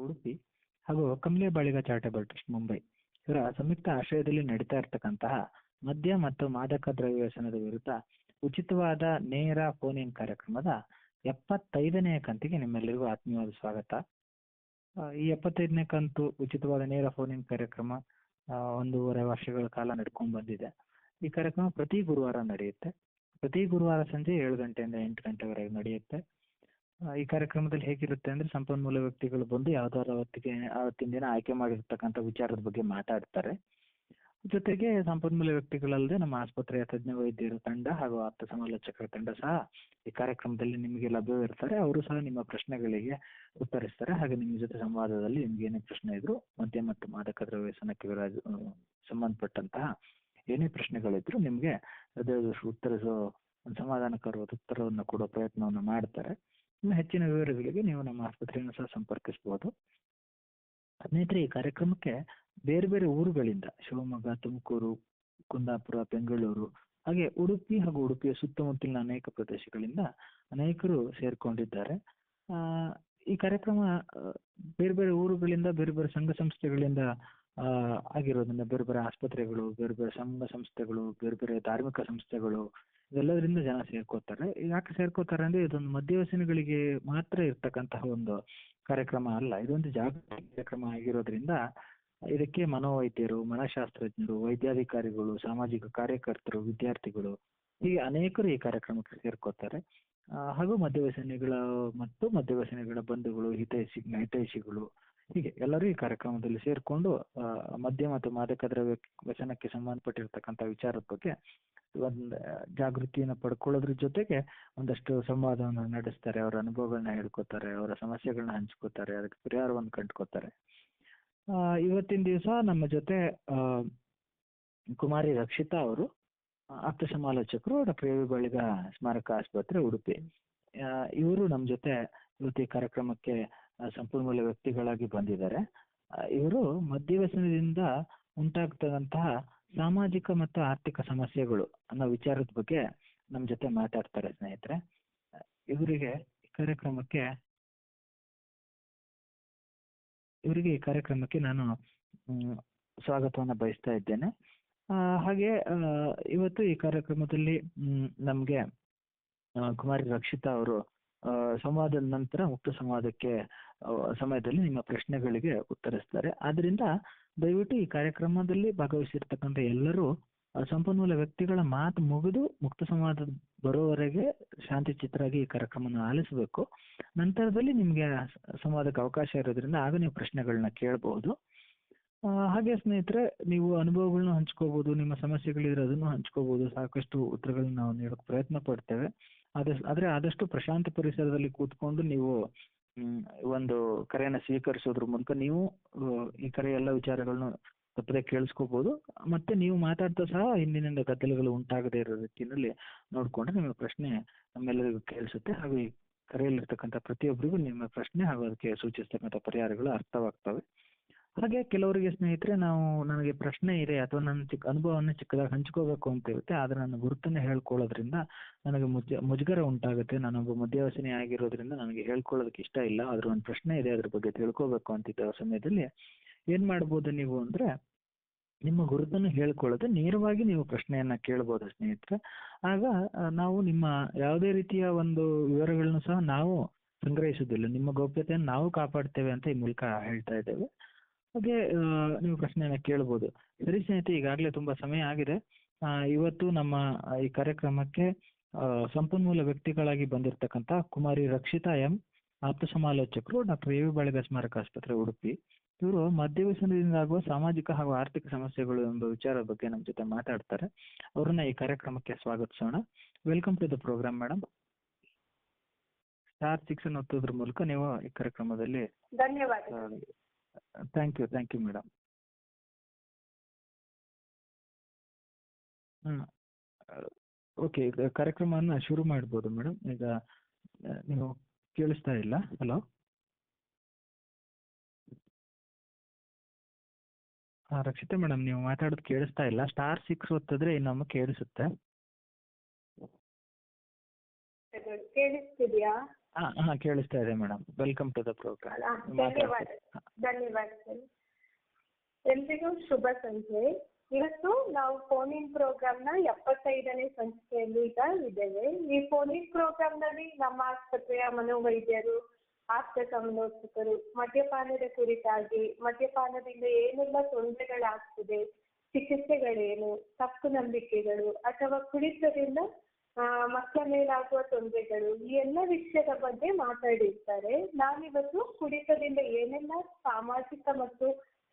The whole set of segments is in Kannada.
ಉಡುಪಿ ಹಾಗೂ ಕಮಲೆ ಬಾಳಿಗ ಚಾರಿಟಬಲ್ ಟ್ರಸ್ಟ್ ಮುಂಬೈ ಇವರ ಸಂಯುಕ್ತ ಆಶ್ರಯದಲ್ಲಿ ನಡೀತಾ ಇರತಕ್ಕಂತಹ ಮದ್ಯ ಮತ್ತು ಮಾದಕ ದ್ರವ್ಯ ವ್ಯಸನದ ವಿರುದ್ಧ ಉಚಿತವಾದ ನೇರ ಫೋನ್ ಇನ್ ಕಾರ್ಯಕ್ರಮದ 75ನೇ ಕಂತಿಗೆ ನಿಮ್ಮೆಲ್ಲರಿಗೂ ಆತ್ಮೀಯವಾದ ಸ್ವಾಗತ. ಈ 75ನೇ ಕಂತು ಉಚಿತವಾದ ನೇರ ಫೋನ್ ಇನ್ ಕಾರ್ಯಕ್ರಮ 1.5 ವರ್ಷಗಳ ಕಾಲ ನಡ್ಕೊಂಡು ಬಂದಿದೆ. ಈ ಕಾರ್ಯಕ್ರಮ ಪ್ರತಿ ಗುರುವಾರ ನಡೆಯುತ್ತೆ. ಪ್ರತಿ ಗುರುವಾರ ಸಂಜೆ 7 ಗಂಟೆಯಿಂದ 8 ಗಂಟೆವರೆಗೆ ನಡೆಯುತ್ತೆ. ಈ ಕಾರ್ಯಕ್ರಮದಲ್ಲಿ ಹೇಗಿರುತ್ತೆ ಅಂದ್ರೆ, ಸಂಪನ್ಮೂಲ ವ್ಯಕ್ತಿಗಳು ಬಂದು ಯಾವ್ದಾದ್ರು ಅವತ್ತಿನ ದಿನ ಆಯ್ಕೆ ಮಾಡಿರ್ತಕ್ಕಂಥ ವಿಚಾರದ ಬಗ್ಗೆ ಮಾತಾಡ್ತಾರೆ. ಜೊತೆಗೆ ಸಂಪನ್ಮೂಲ ವ್ಯಕ್ತಿಗಳಲ್ಲದೆ ನಮ್ಮ ಆಸ್ಪತ್ರೆಯ ತಜ್ಞ ವೈದ್ಯರ ತಂಡ ಹಾಗೂ ಆಪ್ತ ಸಮಾಲೋಚಕರ ತಂಡ ಸಹ ಈ ಕಾರ್ಯಕ್ರಮದಲ್ಲಿ ನಿಮಗೆ ಲಭ್ಯವಿರ್ತಾರೆ. ಅವರು ಸಹ ನಿಮ್ಮ ಪ್ರಶ್ನೆಗಳಿಗೆ ಉತ್ತರಿಸ್ತಾರೆ. ಹಾಗೆ ನಿಮ್ಮ ಜೊತೆ ಸಂವಾದದಲ್ಲಿ ನಿಮ್ಗೆ ಏನೇ ಪ್ರಶ್ನೆ ಇದ್ರು, ಮದ್ಯ ಮತ್ತು ಮಾದಕ ದ್ರವ್ಯ ವ್ಯಸನಕ್ಕೆ ಸಂಬಂಧಪಟ್ಟಂತಹ ಏನೇ ಪ್ರಶ್ನೆಗಳಿದ್ರು ನಿಮ್ಗೆ ಉತ್ತರಿಸೋ ಸಮಾಧಾನಕರವಾದ ಉತ್ತರವನ್ನು ಕೊಡೋ ಪ್ರಯತ್ನವನ್ನು ಮಾಡ್ತಾರೆ. ಇನ್ನು ಹೆಚ್ಚಿನ ವಿವರಗಳಿಗೆ ನೀವು ನಮ್ಮ ಆಸ್ಪತ್ರೆಯನ್ನು ಸಹ ಸಂಪರ್ಕಿಸಬಹುದು. ಸ್ನೇಹಿತರೆ, ಈ ಕಾರ್ಯಕ್ರಮಕ್ಕೆ ಬೇರೆ ಬೇರೆ ಊರುಗಳಿಂದ ಶಿವಮೊಗ್ಗ, ತುಮಕೂರು, ಕುಂದಾಪುರ, ಬೆಂಗಳೂರು ಹಾಗೆ ಉಡುಪಿ ಹಾಗೂ ಉಡುಪಿಯ ಸುತ್ತಮುತ್ತಲಿನ ಅನೇಕ ಪ್ರದೇಶಗಳಿಂದ ಅನೇಕರು ಸೇರ್ಕೊಂಡಿದ್ದಾರೆ. ಈ ಕಾರ್ಯಕ್ರಮ ಬೇರೆ ಬೇರೆ ಊರುಗಳಿಂದ, ಬೇರೆ ಬೇರೆ ಸಂಘ ಸಂಸ್ಥೆಗಳಿಂದ ಆಗಿರೋದ್ರಿಂದ ಬೇರೆ ಬೇರೆ ಆಸ್ಪತ್ರೆಗಳು, ಬೇರೆ ಬೇರೆ ಸಂಘ ಸಂಸ್ಥೆಗಳು, ಬೇರೆ ಬೇರೆ ಧಾರ್ಮಿಕ ಸಂಸ್ಥೆಗಳು ಇದೆಲ್ಲದರಿಂದ ಜನ ಸೇರ್ಕೋತಾರೆ. ಯಾಕೆ ಸೇರ್ಕೋತಾರೆ ಅಂದ್ರೆ, ಇದೊಂದು ಮದ್ಯವ್ಯಸನಿಗಳಿಗೆ ಮಾತ್ರ ಇರ್ತಕ್ಕಂತಹ ಒಂದು ಕಾರ್ಯಕ್ರಮ ಅಲ್ಲ. ಇದೊಂದು ಜಾಗೃತಿ ಕಾರ್ಯಕ್ರಮ ಆಗಿರೋದ್ರಿಂದ ಇದಕ್ಕೆ ಮನೋವೈದ್ಯರು, ಮನಃಶಾಸ್ತ್ರಜ್ಞರು, ವೈದ್ಯಾಧಿಕಾರಿಗಳು, ಸಾಮಾಜಿಕ ಕಾರ್ಯಕರ್ತರು, ವಿದ್ಯಾರ್ಥಿಗಳು ಹೀಗೆ ಅನೇಕರು ಈ ಕಾರ್ಯಕ್ರಮಕ್ಕೆ ಸೇರ್ಕೋತಾರೆ. ಹಾಗೂ ಮದ್ಯವ್ಯಸನಿಗಳ ಮತ್ತು ಮದ್ಯವ್ಯಸನಿಗಳ ಬಂಧುಗಳು, ಹಿತೈಷಿಗಳು ಹೀಗೆ ಎಲ್ಲರೂ ಈ ಕಾರ್ಯಕ್ರಮದಲ್ಲಿ ಸೇರ್ಕೊಂಡು ಮದ್ಯ ಮತ್ತು ಮಾದಕ ದ್ರವ್ಯ ವ್ಯಸನಕ್ಕೆ ಸಂಬಂಧಪಟ್ಟಿರ್ತಕ್ಕಂಥ ವಿಚಾರದ ಬಗ್ಗೆ ಒಂದು ಜಾಗೃತಿಯನ್ನು ಪಡ್ಕೊಳ್ಳೋದ್ರ ಜೊತೆಗೆ ಒಂದಷ್ಟು ಸಂವಾದವನ್ನು ನಡೆಸ್ತಾರೆ. ಅವರ ಅನುಭವಗಳನ್ನ ಹೇಳ್ಕೊತಾರೆ, ಅವರ ಸಮಸ್ಯೆಗಳನ್ನ ಹಂಚ್ಕೋತಾರೆ, ಅದಕ್ಕೆ ಪರಿಹಾರವನ್ನು ಕಂಡುಕೋತಾರೆ. ಇವತ್ತಿನ ದಿವಸ ನಮ್ಮ ಜೊತೆ ಕುಮಾರಿ ರಕ್ಷಿತಾ ಅವರು, ಆಪ್ತ ಸಮಾಲೋಚಕರು, ಡಾಕ್ಟರ್ ಎ ವಿ ಬಾಳಿಗ ಸ್ಮಾರಕ ಆಸ್ಪತ್ರೆ ಉಡುಪಿ. ಇವರು ನಮ್ಮ ಜೊತೆ ಇವತ್ತು ಈ ಕಾರ್ಯಕ್ರಮಕ್ಕೆ ಸಂಪನ್ಮೂಲ ವ್ಯಕ್ತಿಗಳಾಗಿ ಬಂದಿದ್ದಾರೆ. ಇವರು ಮದ್ಯವ್ಯಸನದಿಂದ ಉಂಟಾಗ್ತಕ್ಕಂತಹ ಸಾಮಾಜಿಕ ಮತ್ತು ಆರ್ಥಿಕ ಸಮಸ್ಯೆಗಳು ಅನ್ನೋ ವಿಚಾರದ ಬಗ್ಗೆ ನಮ್ಮ ಜೊತೆ ಮಾತಾಡ್ತಾರೆ. ಸ್ನೇಹಿತರೆ, ಇವರಿಗೆ ಈ ಕಾರ್ಯಕ್ರಮಕ್ಕೆ ನಾನು ಸ್ವಾಗತವನ್ನ ಬಯಸ್ತಾ ಇದ್ದೇನೆ. ಹಾಗೆ ಇವತ್ತು ಈ ಕಾರ್ಯಕ್ರಮದಲ್ಲಿ ನಮ್ಗೆ ಕುಮಾರಿ ರಕ್ಷಿತಾ ಅವರು ಸಂವಾದದ ನಂತರ ಮುಕ್ತ ಸಂವಾದಕ್ಕೆ ಸಮಯದಲ್ಲಿ ನಿಮ್ಮ ಪ್ರಶ್ನೆಗಳಿಗೆ ಉತ್ತರಿಸ್ತಾರೆ. ಆದ್ರಿಂದ ದಯವಿಟ್ಟು ಈ ಕಾರ್ಯಕ್ರಮದಲ್ಲಿ ಭಾಗವಹಿಸಿರ್ತಕ್ಕಂಥ ಎಲ್ಲರೂ ಸಂಪನ್ಮೂಲ ವ್ಯಕ್ತಿಗಳ ಮಾತು ಮುಗಿದು ಮುಕ್ತ ಸಂವಾದ ಬರೋವರೆಗೆ ಶಾಂತಿ ಚಿತ್ತರಾಗಿ ಈ ಕಾರ್ಯಕ್ರಮವನ್ನು ಆಲಿಸಬೇಕು. ನಂತರದಲ್ಲಿ ನಿಮ್ಗೆ ಸಂವಾದಕ್ಕೆ ಅವಕಾಶ ಇರೋದ್ರಿಂದ ಆಗ ನೀವು ಪ್ರಶ್ನೆಗಳನ್ನ ಕೇಳಬಹುದು. ಹಾಗೆ ಸ್ನೇಹಿತರೆ, ನೀವು ಅನುಭವಗಳನ್ನ ಹಂಚ್ಕೋಬಹುದು, ನಿಮ್ಮ ಸಮಸ್ಯೆಗಳಿದ್ರೆ ಅದನ್ನು ಹಂಚ್ಕೋಬಹುದು. ಸಾಕಷ್ಟು ಉತ್ತರಗಳನ್ನ ನಾವು ನೀಡೋಕೆ ಪ್ರಯತ್ನ ಪಡ್ತೇವೆ. ಆದ್ರೆ ಆದಷ್ಟು ಪ್ರಶಾಂತ ಪರಿಸರದಲ್ಲಿ ಕೂತ್ಕೊಂಡು ನೀವು ಒಂದು ಕರೆಯನ್ನ ಸ್ವೀಕರಿಸೋದ್ರ ಮೂಲಕ ನೀವು ಈ ಕರೆ ಎಲ್ಲ ವಿಚಾರಗಳನ್ನು ತಪ್ಪದೆ ಕೇಳಿಸ್ಕೋಬಹುದು. ಮತ್ತೆ ನೀವು ಮಾತಾಡ್ತಾ ಸಹ ಹಿಂದಿನಿಂದ ಗದ್ದಲಗಳು ಉಂಟಾಗದೇ ಇರೋ ರೀತಿಯಲ್ಲಿ ನೋಡ್ಕೊಂಡ್ರೆ ನಿಮ್ಮ ಪ್ರಶ್ನೆ ನಮ್ಮೆಲ್ಲರಿಗೂ ಕೇಳಿಸುತ್ತೆ. ಹಾಗೂ ಈ ಕರೆಯಲ್ಲಿರ್ತಕ್ಕಂಥ ಪ್ರತಿಯೊಬ್ಬರಿಗೂ ನಿಮ್ಮ ಪ್ರಶ್ನೆ ಹಾಗೂ ಅದಕ್ಕೆ ಸೂಚಿಸ್ತಕ್ಕಂಥ ಪರಿಹಾರಗಳು ಅರ್ಥವಾಗ್ತವೆ. ಹಾಗೆ ಕೆಲವರಿಗೆ ಸ್ನೇಹಿತರೆ, ನನಗೆ ಪ್ರಶ್ನೆ ಇದೆ ಅಥವಾ ನನ್ನ ಅನುಭವವನ್ನು ಚಿಕ್ಕದಾಗಿ ಹಂಚ್ಕೋಬೇಕು ಅಂತ ಇರುತ್ತೆ, ಆದ್ರೆ ನನ್ನ ಗುರುತನ್ನ ಹೇಳ್ಕೊಳ್ಳೋದ್ರಿಂದ ನನಗೆ ಮುಜುಗರ ಉಂಟಾಗುತ್ತೆ. ನಾನೊಬ್ಬ ಮದ್ಯವ್ಯಸನಿ ಆಗಿರೋದ್ರಿಂದ ನನಗೆ ಹೇಳ್ಕೊಳ್ಳೋದಕ್ಕೆ ಇಷ್ಟ ಇಲ್ಲ. ಆದ್ರೆ ಒಂದು ಪ್ರಶ್ನೆ ಇದೆ, ಅದ್ರ ಬಗ್ಗೆ ತಿಳ್ಕೋಬೇಕು ಅಂತಿದ್ದ ಸಮಯದಲ್ಲಿ ಏನ್ ಮಾಡ್ಬೋದು ನೀವು ಅಂದ್ರೆ, ನಿಮ್ಮ ಗುರುತನ್ನು ಹೇಳ್ಕೊಳ್ಳೋದು ನೇರವಾಗಿ ನೀವು ಪ್ರಶ್ನೆಯನ್ನ ಕೇಳ್ಬೋದು ಸ್ನೇಹಿತರೆ. ಆಗ ನಾವು ನಿಮ್ಮ ಯಾವುದೇ ರೀತಿಯ ಒಂದು ವಿವರಗಳನ್ನು ಸಹ ನಾವು ಸಂಗ್ರಹಿಸುವುದಿಲ್ಲ, ನಿಮ್ಮ ಗೌಪ್ಯತೆಯನ್ನು ನಾವು ಕಾಪಾಡ್ತೇವೆ ಅಂತ ಈ ಮೂಲಕ ಹೇಳ್ತಾ ಇದ್ದೇವೆ. ಹಾಗೆ ನೀವು ಪ್ರಶ್ನೆಯನ್ನ ಕೇಳ್ಬೋದು. ಸರಿ ಸ್ನೇಹಿತರೆ, ಈಗಾಗಲೇ ತುಂಬಾ ಸಮಯ ಆಗಿದೆ. ಇವತ್ತು ನಮ್ಮ ಈ ಕಾರ್ಯಕ್ರಮಕ್ಕೆ ಸಂಪನ್ಮೂಲ ವ್ಯಕ್ತಿಗಳಾಗಿ ಬಂದಿರತಕ್ಕಂಥ ಕುಮಾರಿ ರಕ್ಷಿತಾ ಎಂ, ಆಪ್ತ ಸಮಾಲೋಚಕರು, ಡಾಕ್ಟರ್ ಎ ವಿ ಬಾಳಿಗ ಸ್ಮಾರಕ ಆಸ್ಪತ್ರೆ ಉಡುಪಿ. ಇವರು ಮದ್ಯವ್ಯಸನದಿಂದ ಆಗುವ ಸಾಮಾಜಿಕ ಹಾಗೂ ಆರ್ಥಿಕ ಸಮಸ್ಯೆಗಳು ಎಂಬ ವಿಚಾರದ ಬಗ್ಗೆ ನಮ್ಮ ಜೊತೆ ಮಾತಾಡ್ತಾರೆ. ಅವ್ರನ್ನ ಈ ಕಾರ್ಯಕ್ರಮಕ್ಕೆ ಸ್ವಾಗತಿಸೋಣ. Welcome to the program madam. *6 ಅನ್ನು ಒತ್ತೋದ್ರ ಮೂಲಕ ನೀವು ಈ ಕಾರ್ಯಕ್ರಮದಲ್ಲಿ ಧನ್ಯವಾದ. Thank you madam. ಓಕೆ, ಈಗ ಕಾರ್ಯಕ್ರಮವನ್ನು ಶುರು ಮಾಡ್ಬೋದು ಮೇಡಮ್. ಈಗ ನೀವು ಕೇಳಿಸ್ತಾ ಇಲ್ಲ? ಹಲೋ, ರಕ್ಷಿತಾ ಮೇಡಮ್, ನೀವು ಮಾತಾಡೋದು ಕೇಳಿಸ್ತಾ ಇಲ್ಲ. *6 ಒತ್ತಿದ್ರೆ ಇನ್ನೊಮ್ಮೆ ಕೇಳಿಸುತ್ತೆ. ಕೇಳಿಸ್ತಿದ್ಯಾ? ಹಾ ಕೇಳಿಸ್ತಾ ಇದೆ madam. Welcome to the programme. ಧನ್ಯವಾದಗಳು. ಎಲ್ರಿಗೂ ಶುಭ ಸಂಜೆ. ಇವತ್ತು ನಾವು ಫೋನ್ ಇನ್ ಪ್ರೋಗ್ರಾಮ್ನ 75ನೇ ಸಂಚಿಕೆಯಲ್ಲಿ ಈಗ ಇದ್ದೇವೆ. ಈ ಫೋನ್ ಇನ್ ಪ್ರೋಗ್ರಾಮ್ನಲ್ಲಿ ನಮ್ಮ ಆಸ್ಪತ್ರೆಯ ಮನೋವೈದ್ಯರು, ಆಪ್ತ ಸಂಯೋಜಕರು ಮದ್ಯಪಾನದ ಕುರಿತಾಗಿ, ಮದ್ಯಪಾನದಿಂದ ಏನೆಲ್ಲ ತೊಂದರೆಗಳಾಗ್ತದೆ, ಚಿಕಿತ್ಸೆಗಳೇನು, ತಪ್ಪು ನಂಬಿಕೆಗಳು ಅಥವಾ ಕುಡಿತದಿಂದ ಮಕ್ಕಳ ಮೇಲಾಗುವ ತೊಂದರೆಗಳು, ಈ ಎಲ್ಲ ವಿಷಯದ ಬಗ್ಗೆ ಮಾತಾಡಿರ್ತಾರೆ. ನಾನಿವತ್ತು ಕುಡಿತದಿಂದ ಏನೆಲ್ಲ ಸಾಮಾಜಿಕ ಮತ್ತು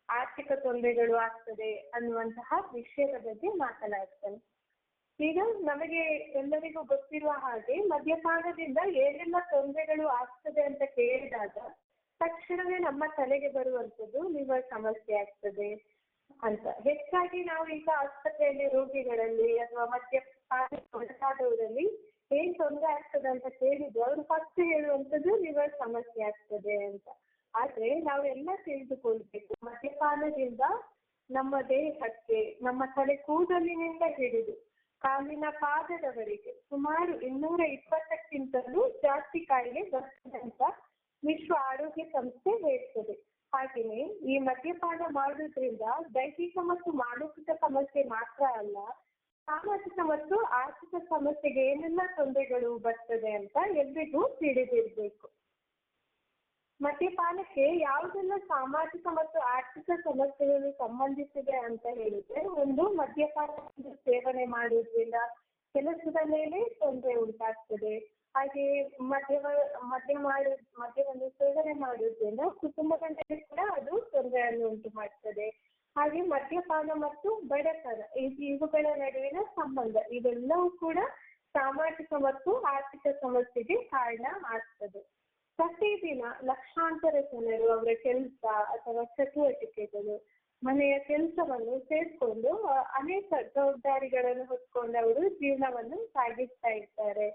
ಆರ್ಥಿಕ ತೊಂದರೆಗಳು ಆಗ್ತದೆ ಅನ್ನುವಂತಹ ವಿಷಯದ ಬಗ್ಗೆ ಮಾತನಾಡ್ತೇನೆ. ಈಗ ನಮಗೆ ಎಲ್ಲರಿಗೂ ಗೊತ್ತಿರುವ ಹಾಗೆ ಮದ್ಯಪಾನದಿಂದ ಏನೆಲ್ಲ ತೊಂದರೆಗಳು ಆಗ್ತದೆ ಅಂತ ಕೇಳಿದಾಗ ತಕ್ಷಣವೇ ನಮ್ಮ ತಲೆಗೆ ಬರುವಂಥದ್ದು ಲಿವರ್ ಸಮಸ್ಯೆ ಆಗ್ತದೆ ಅಂತ. ಹೆಚ್ಚಾಗಿ ನಾವು ಈಗ ಆಸ್ಪತ್ರೆಯಲ್ಲಿ ರೋಗಿಗಳಲ್ಲಿ ಅಥವಾ ಮದ್ಯಪಾನ ಒಳಗಾದವರಲ್ಲಿ ಏನ್ ತೊಂದರೆ ಆಗ್ತದೆ ಅಂತ ಕೇಳಿದ್ರು ಅವರು ಫಸ್ಟ್ ಹೇಳುವಂಥದ್ದು ಲಿವರ್ ಸಮಸ್ಯೆ ಆಗ್ತದೆ ಅಂತ. ಆದ್ರೆ ನಾವೆಲ್ಲ ತಿಳಿದುಕೊಳ್ಬೇಕು, ಮದ್ಯಪಾನದಿಂದ ನಮ್ಮ ದೇಹಕ್ಕೆ, ನಮ್ಮ ತಲೆ ಕೂದಲಿನಿಂದ ಹಿಡಿದು ಕಾಲಿನ ಪಾದದವರೆಗೆ ಸುಮಾರು 220ಕ್ಕಿಂತಲೂ ಜಾಸ್ತಿ ಕಾಯಿಲೆ ಬರ್ತದೆ ಅಂತ ವಿಶ್ವ ಆರೋಗ್ಯ ಸಂಸ್ಥೆ ಹೇಳ್ತದೆ. ಹಾಗೆಯೇ ಈ ಮದ್ಯಪಾನ ಮಾಡೋದ್ರಿಂದ ದೈಹಿಕ ಮತ್ತು ಮಾನಸಿಕ ಸಮಸ್ಯೆ ಮಾತ್ರ ಅಲ್ಲ, ಸಾಮಾಜಿಕ ಮತ್ತು ಆರ್ಥಿಕ ಸಮಸ್ಯೆಗೆ ಏನೆಲ್ಲ ತೊಂದರೆಗಳು ಬರ್ತದೆ ಅಂತ ಎಲ್ರಿಗೂ ತಿಳಿದಿರ್ಬೇಕು. ಮದ್ಯಪಾನಕ್ಕೆ ಯಾವುದೆಲ್ಲ ಸಾಮಾಜಿಕ ಮತ್ತು ಆರ್ಥಿಕ ಸಮಸ್ಯೆಗಳು ಸಂಬಂಧಿಸಿದೆ ಅಂತ ಹೇಳಿದ್ರೆ, ಒಂದು, ಮದ್ಯಪಾನ ಸೇವನೆ ಮಾಡೋದ್ರಿಂದ ಕೆಲಸದ ಮೇಲೆ ತೊಂದರೆ ಉಂಟಾಗ್ತದೆ. ಹಾಗೆ ಮದ್ಯವನ್ನು ಸೇವನೆ ಮಾಡೋದ್ರಿಂದ ಕುಟುಂಬದ ಮೇಲೆ ಕೂಡ ಅದು ತೊಂದರೆಯನ್ನು ಉಂಟು ಮಾಡ್ತದೆ. ಹಾಗೆ ಮದ್ಯಪಾನ ಮತ್ತು ಬಡತನ ಇವುಗಳ ನಡುವಿನ ಸಂಬಂಧ ಇವೆಲ್ಲವೂ ಕೂಡ ಸಾಮಾಜಿಕ ಮತ್ತು ಆರ್ಥಿಕ ಸಮಸ್ಯೆಗೆ ಕಾರಣ ಆಗ್ತದೆ. ಪ್ರತಿದಿನ ಲಕ್ಷಾಂತರ ಜನರು ಅವರ ಕೆಲಸ ಅಥವಾ ಚಟುವಟಿಕೆಗಳು, ಮನೆಯ ಕೆಲಸವನ್ನು ಸೇರಿಕೊಂಡು ಅನೇಕ ಜವಾಬ್ದಾರಿಗಳನ್ನು ಹೊತ್ಕೊಂಡು ಅವರು ಜೀವನವನ್ನು ಸಾಗಿಸ್ತಾ ಇರ್ತಾರೆ.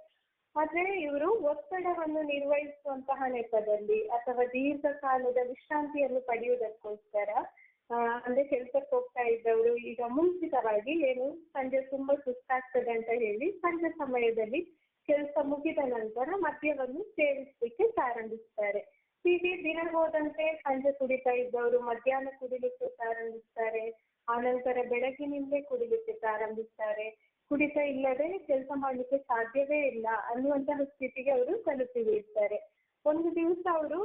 ಆದ್ರೆ ಇವರು ಒತ್ತಡವನ್ನು ನಿರ್ವಹಿಸುವಂತಹ ನೆಪದಲ್ಲಿ ಅಥವಾ ದೀರ್ಘಕಾಲದ ವಿಶ್ರಾಂತಿಯನ್ನು ಪಡೆಯುವುದಕ್ಕೋಸ್ಕರ ಅಂದ್ರೆ ಕೆಲ್ಸಕ್ಕೆ ಹೋಗ್ತಾ ಇದ್ದವರು ಈಗ ಮುಂಚಿತವಾಗಿ ಏನು ಸಂಜೆ ತುಂಬಾ ಸುಸ್ತಾಗ್ತದೆ ಅಂತ ಹೇಳಿ ಸಂಜೆ ಸಮಯದಲ್ಲಿ ಕೆಲಸ ಮುಗಿದ ನಂತರ ಮದ್ಯವನ್ನು ಸೇವಿಸಲಿಕ್ಕೆ ಪ್ರಾರಂಭಿಸ್ತಾರೆ. ಹೀಗೆ ದಿನ ಹೋದಂತೆ ಸಂಜೆ ಕುಡಿತಾ ಇದ್ದವರು ಮಧ್ಯಾಹ್ನ ಕುಡಿಲಿಕ್ಕೆ ಪ್ರಾರಂಭಿಸ್ತಾರೆ, ಆನಂತರ ಬೆಳಗಿನಿಂದಲೇ ಕುಡಿಲಿಕ್ಕೆ ಪ್ರಾರಂಭಿಸ್ತಾರೆ. ಕುಡಿತ ಇಲ್ಲದೆ ಕೆಲಸ ಮಾಡ್ಲಿಕ್ಕೆ ಸಾಧ್ಯವೇ ಇಲ್ಲ ಅನ್ನುವಂತಹ ಸ್ಥಿತಿಗೆ ಅವರು ತಲುಪಿರ್ತಾರೆ. ಒಂದು ದಿವಸ ಅವರು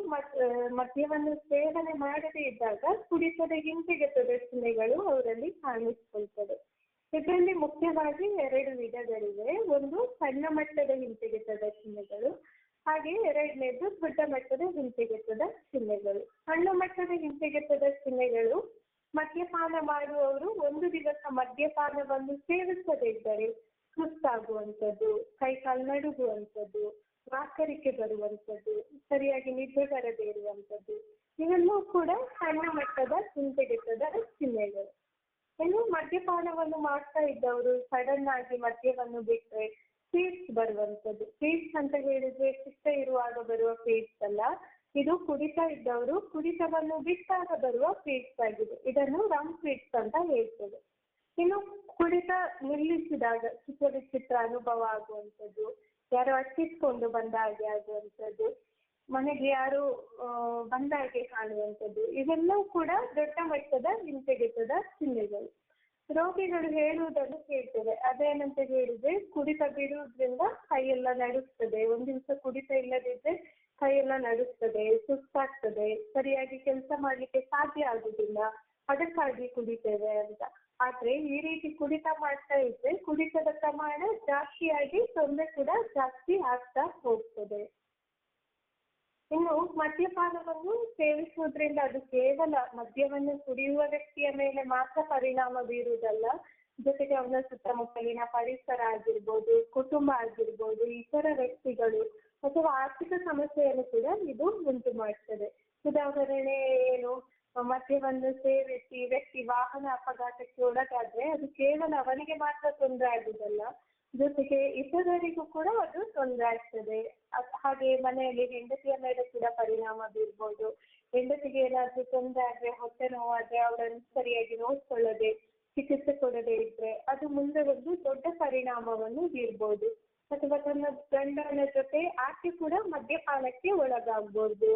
ಮದ್ಯವನ್ನು ಸೇವನೆ ಮಾಡದೇ ಇದ್ದಾಗ ಕುಡಿತದ ಹಿಂತೆಗೆತದ ಚಿಹ್ನೆಗಳು ಅವರಲ್ಲಿ ಕಾಣಿಸ್ಕೊಳ್ತದೆ. ಇದರಲ್ಲಿ ಮುಖ್ಯವಾಗಿ 2 ವಿಧಗಳಿವೆ. ಒಂದು, ಸಣ್ಣ ಮಟ್ಟದ ಹಿಂತೆಗೆತದ ಚಿಹ್ನೆಗಳು, ಹಾಗೆ ಎರಡನೇದು ದೊಡ್ಡ ಮಟ್ಟದ ಹಿಂತೆಗೆತದ ಚಿಹ್ನೆಗಳು. ಸಣ್ಣ ಮಟ್ಟದ ಹಿಂತೆಗೆತದ ಚಿಹ್ನೆಗಳು ಮದ್ಯಪಾನ ಮಾಡುವವರು ಒಂದು ದಿವಸ ಮದ್ಯಪಾನವನ್ನು ಸೇವಿಸದೇ ಇದ್ದರೆ ಸುಸ್ತಾಗುವಂಥದ್ದು, ಕೈಕಾಲು ನಡುಗುವಂಥದ್ದು, ವಾಕರಿಕೆ ಬರುವಂಥದ್ದು, ಸರಿಯಾಗಿ ನಿದ್ದೆ ಬರದೇ ಇರುವಂಥದ್ದು, ಇವೆಲ್ಲವೂ ಕೂಡ ಸಣ್ಣ ಮಟ್ಟದ ಹಿಂತೆಗೆತದ ಚಿಹ್ನೆಗಳು. ಇನ್ನು ಮದ್ಯಪಾನವನ್ನು ಮಾಡ್ತಾ ಇದ್ದವರು ಸಡನ್ ಆಗಿ ಮದ್ಯವನ್ನು ಬಿಟ್ಟರೆ ಫೀಡ್ಸ್ ಬರುವಂಥದ್ದು. ಫೀಡ್ಸ್ ಅಂತ ಹೇಳಿದ್ರೆ ಚಿತ್ತ ಇರುವಾಗ ಬರುವ ಫೀಡ್ಸ್ ಅಲ್ಲ, ಇದು ಕುಡಿತಾ ಇದ್ದವರು ಕುಡಿತವನ್ನು ಬಿಟ್ಟಾಗ ಬರುವ ಫೀಡ್ಸ್ ಆಗಿದೆ. ಇದನ್ನು ರಮ್ ಫೀಡ್ಸ್ ಅಂತ ಹೇಳ್ತೇವೆ. ಇನ್ನು ಕುಡಿತ ನಿಲ್ಲಿಸಿದಾಗ ವಿಚಿತ್ರ ಅನುಭವ ಆಗುವಂಥದ್ದು, ಯಾರು ಅಟ್ಟಿಸ್ಕೊಂಡು ಬಂದ ಹಾಗೆ ಆಗುವಂಥದ್ದು, ಮನೆಗೆ ಯಾರು ಬಂದ ಹಾಗೆ ಕಾಣುವಂಥದ್ದು, ಇವೆಲ್ಲವೂ ಕೂಡ ದೊಡ್ಡ ಮಟ್ಟದ ಹಿಂತೆಗೆತದ ಚಿಹ್ನೆಗಳು. ರೋಗಿಗಳು ಹೇಳುವುದನ್ನು ಕೇಳ್ತೇವೆ. ಅದೇನಂತ ಹೇಳಿದ್ರೆ, ಕುಡಿತ ಬಿಡುವುದ್ರಿಂದ ಕೈಯೆಲ್ಲ ನಡುಸ್ತದೆ, ಒಂದ್ ದಿವಸ ಕುಡಿತ ಇಲ್ಲದಿದ್ರೆ ಕೈಯೆಲ್ಲ ನಡುಸ್ತದೆ, ಸುಸ್ತಾಗ್ತದೆ, ಸರಿಯಾಗಿ ಕೆಲಸ ಮಾಡ್ಲಿಕ್ಕೆ ಸಾಧ್ಯ ಆಗುದಿಲ್ಲ, ಅದಕ್ಕಾಗಿ ಕುಡಿತೇವೆ ಅಂತ. ಆದ್ರೆ ಈ ರೀತಿ ಕುಡಿತ ಮಾಡ್ತಾ ಇದ್ರೆ ಕುಡಿತದ ಪ್ರಮಾಣ ಜಾಸ್ತಿಯಾಗಿ ತೊಂದರೆ ಕೂಡ ಜಾಸ್ತಿ ಆಗ್ತಾ ಹೋಗ್ತದೆ. ಇನ್ನು ಮದ್ಯಪಾನವನ್ನು ಸೇವಿಸುವುದರಿಂದ ಅದು ಕೇವಲ ಮದ್ಯವನ್ನು ಕುಡಿಯುವ ವ್ಯಕ್ತಿಯ ಮೇಲೆ ಮಾತ್ರ ಪರಿಣಾಮ ಬೀರುವುದಲ್ಲ, ಜೊತೆಗೆ ಅವನ ಸುತ್ತಮುತ್ತಲಿನ ಪರಿಸರ ಆಗಿರ್ಬೋದು, ಕುಟುಂಬ ಆಗಿರ್ಬೋದು, ಇತರ ವ್ಯಕ್ತಿಗಳು ಅಥವಾ ಆರ್ಥಿಕ ಸಮಸ್ಯೆಯನ್ನು ಕೂಡ ಇದು ಉಂಟು ಮಾಡ್ತದೆ. ಉದಾಹರಣೆ ಏನು, ಮದ್ಯವನ್ನು ಸೇವಿಸಿ ವ್ಯಕ್ತಿ ವಾಹನ ಅಪಘಾತಕ್ಕೆ ಒಳಗಾದ್ರೆ ಅದು ಕೇವಲ ಅವನಿಗೆ ಮಾತ್ರ ತೊಂದರೆ ಆಗುವುದಲ್ಲ, ಜೊತೆಗೆ ಇತರರಿಗೂ ಕೂಡ ಅದು ತೊಂದರೆ ಆಗ್ತದೆ. ಹಾಗೆ ಮನೆಯಲ್ಲಿ ಹೆಂಡತಿಯ ಮೇಲೆ ಕೂಡ ಪರಿಣಾಮ ಬೀರ್ಬೋದು. ಹೆಂಡತಿಗೆ ಏನಾದ್ರೂ ತೊಂದರೆ ಆದ್ರೆ, ಹೊಟ್ಟೆ ನೋವಾದ್ರೆ ಅವರನ್ನು ಸರಿಯಾಗಿ ನೋಡ್ಕೊಳ್ಳದೆ ಚಿಕಿತ್ಸೆ ಕೊಡದೇ ಇದ್ರೆ ಅದು ಮುಂದೆ ಒಂದು ದೊಡ್ಡ ಪರಿಣಾಮವನ್ನು ಬೀರ್ಬೋದು. ಅಥವಾ ತನ್ನ ಗಂಡನ ಜೊತೆ ಆಕೆ ಕೂಡ ಮದ್ಯಪಾನಕ್ಕೆ ಒಳಗಾಗ್ಬೋದು.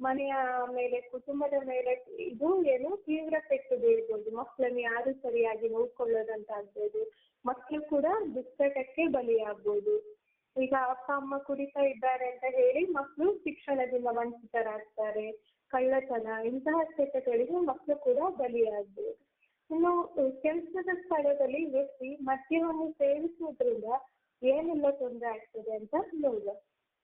ಮನೆಯ ಮೇಲೆ, ಕುಟುಂಬದ ಮೇಲೆ ಇದು ಏನು ತೀವ್ರ ಪೆಟ್ಟು ಬೀಳ್ಬೋದು. ಮಕ್ಕಳನ್ನು ಯಾರು ಸರಿಯಾಗಿ ನೋಡ್ಕೊಳ್ಳೋದಂತಾಗ್ಬೋದು, ಮಕ್ಕಳು ಕೂಡ ದುಶ್ಚಟಕ್ಕೆ ಬಲಿಯಾಗ್ಬೋದು. ಈಗ ಅಪ್ಪ ಅಮ್ಮ ಕುಡಿತಾ ಇದ್ದಾರೆ ಅಂತ ಹೇಳಿ ಮಕ್ಕಳು ಶಿಕ್ಷಣದಿಂದ ವಂಚಿತರಾಗ್ತಾರೆ. ಕಳ್ಳತನ ಇಂತಹ ಚಟಗಳಿಗೆ ಮಕ್ಕಳು ಕೂಡ ಬಲಿಯಾಗ್ಬೋದು. ಇನ್ನು ಕೆಲಸದ ಸ್ಥಳದಲ್ಲಿ ವ್ಯಕ್ತಿ ಮದ್ಯವನ್ನು ಸೇವಿಸುವುದರಿಂದ ಏನೆಲ್ಲ ತೊಂದರೆ ಆಗ್ತದೆ ಅಂತ ನೋಡುವ.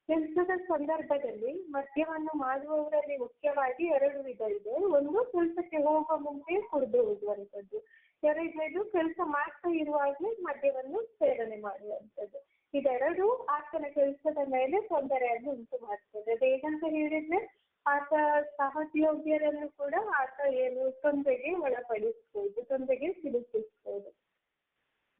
ಕೆಲಸದ ಸಂದರ್ಭದಲ್ಲಿ ಮದ್ಯವನ್ನು ಮಾಡುವವರಲ್ಲಿ ಮುಖ್ಯವಾಗಿ 2 ವಿಧ ಇದೆ. ಒಂದು, ಕೆಲಸಕ್ಕೆ ಹೋಗುವ ಮುಂಚೆ ಕುಡಿದು ಹೋಗುವಂಥದ್ದು. 2ನೇದು, ಕೆಲಸ ಮಾಡ್ತಾ ಇರುವಾಗಲೇ ಮದ್ಯವನ್ನು ಸೇವನೆ ಮಾಡುವಂಥದ್ದು. ಇದೆರಡು ಆತನ ಕೆಲಸದ ಮೇಲೆ ತೊಂದರೆಯನ್ನು ಉಂಟು ಮಾಡ್ತದೆ. ಅದೇಗಂತ ಹೇಳಿದ್ರೆ ಆತ ಸಹೋದ್ಯೋಗಿಯರನ್ನು ಕೂಡ ಆತ ತೊಂದರೆಗೆ ಒಳಪಡಿಸ್ಬೋದು, ತೊಂದರೆಗೆ ಸಿಲುಕಿಸ್ಬೋದು.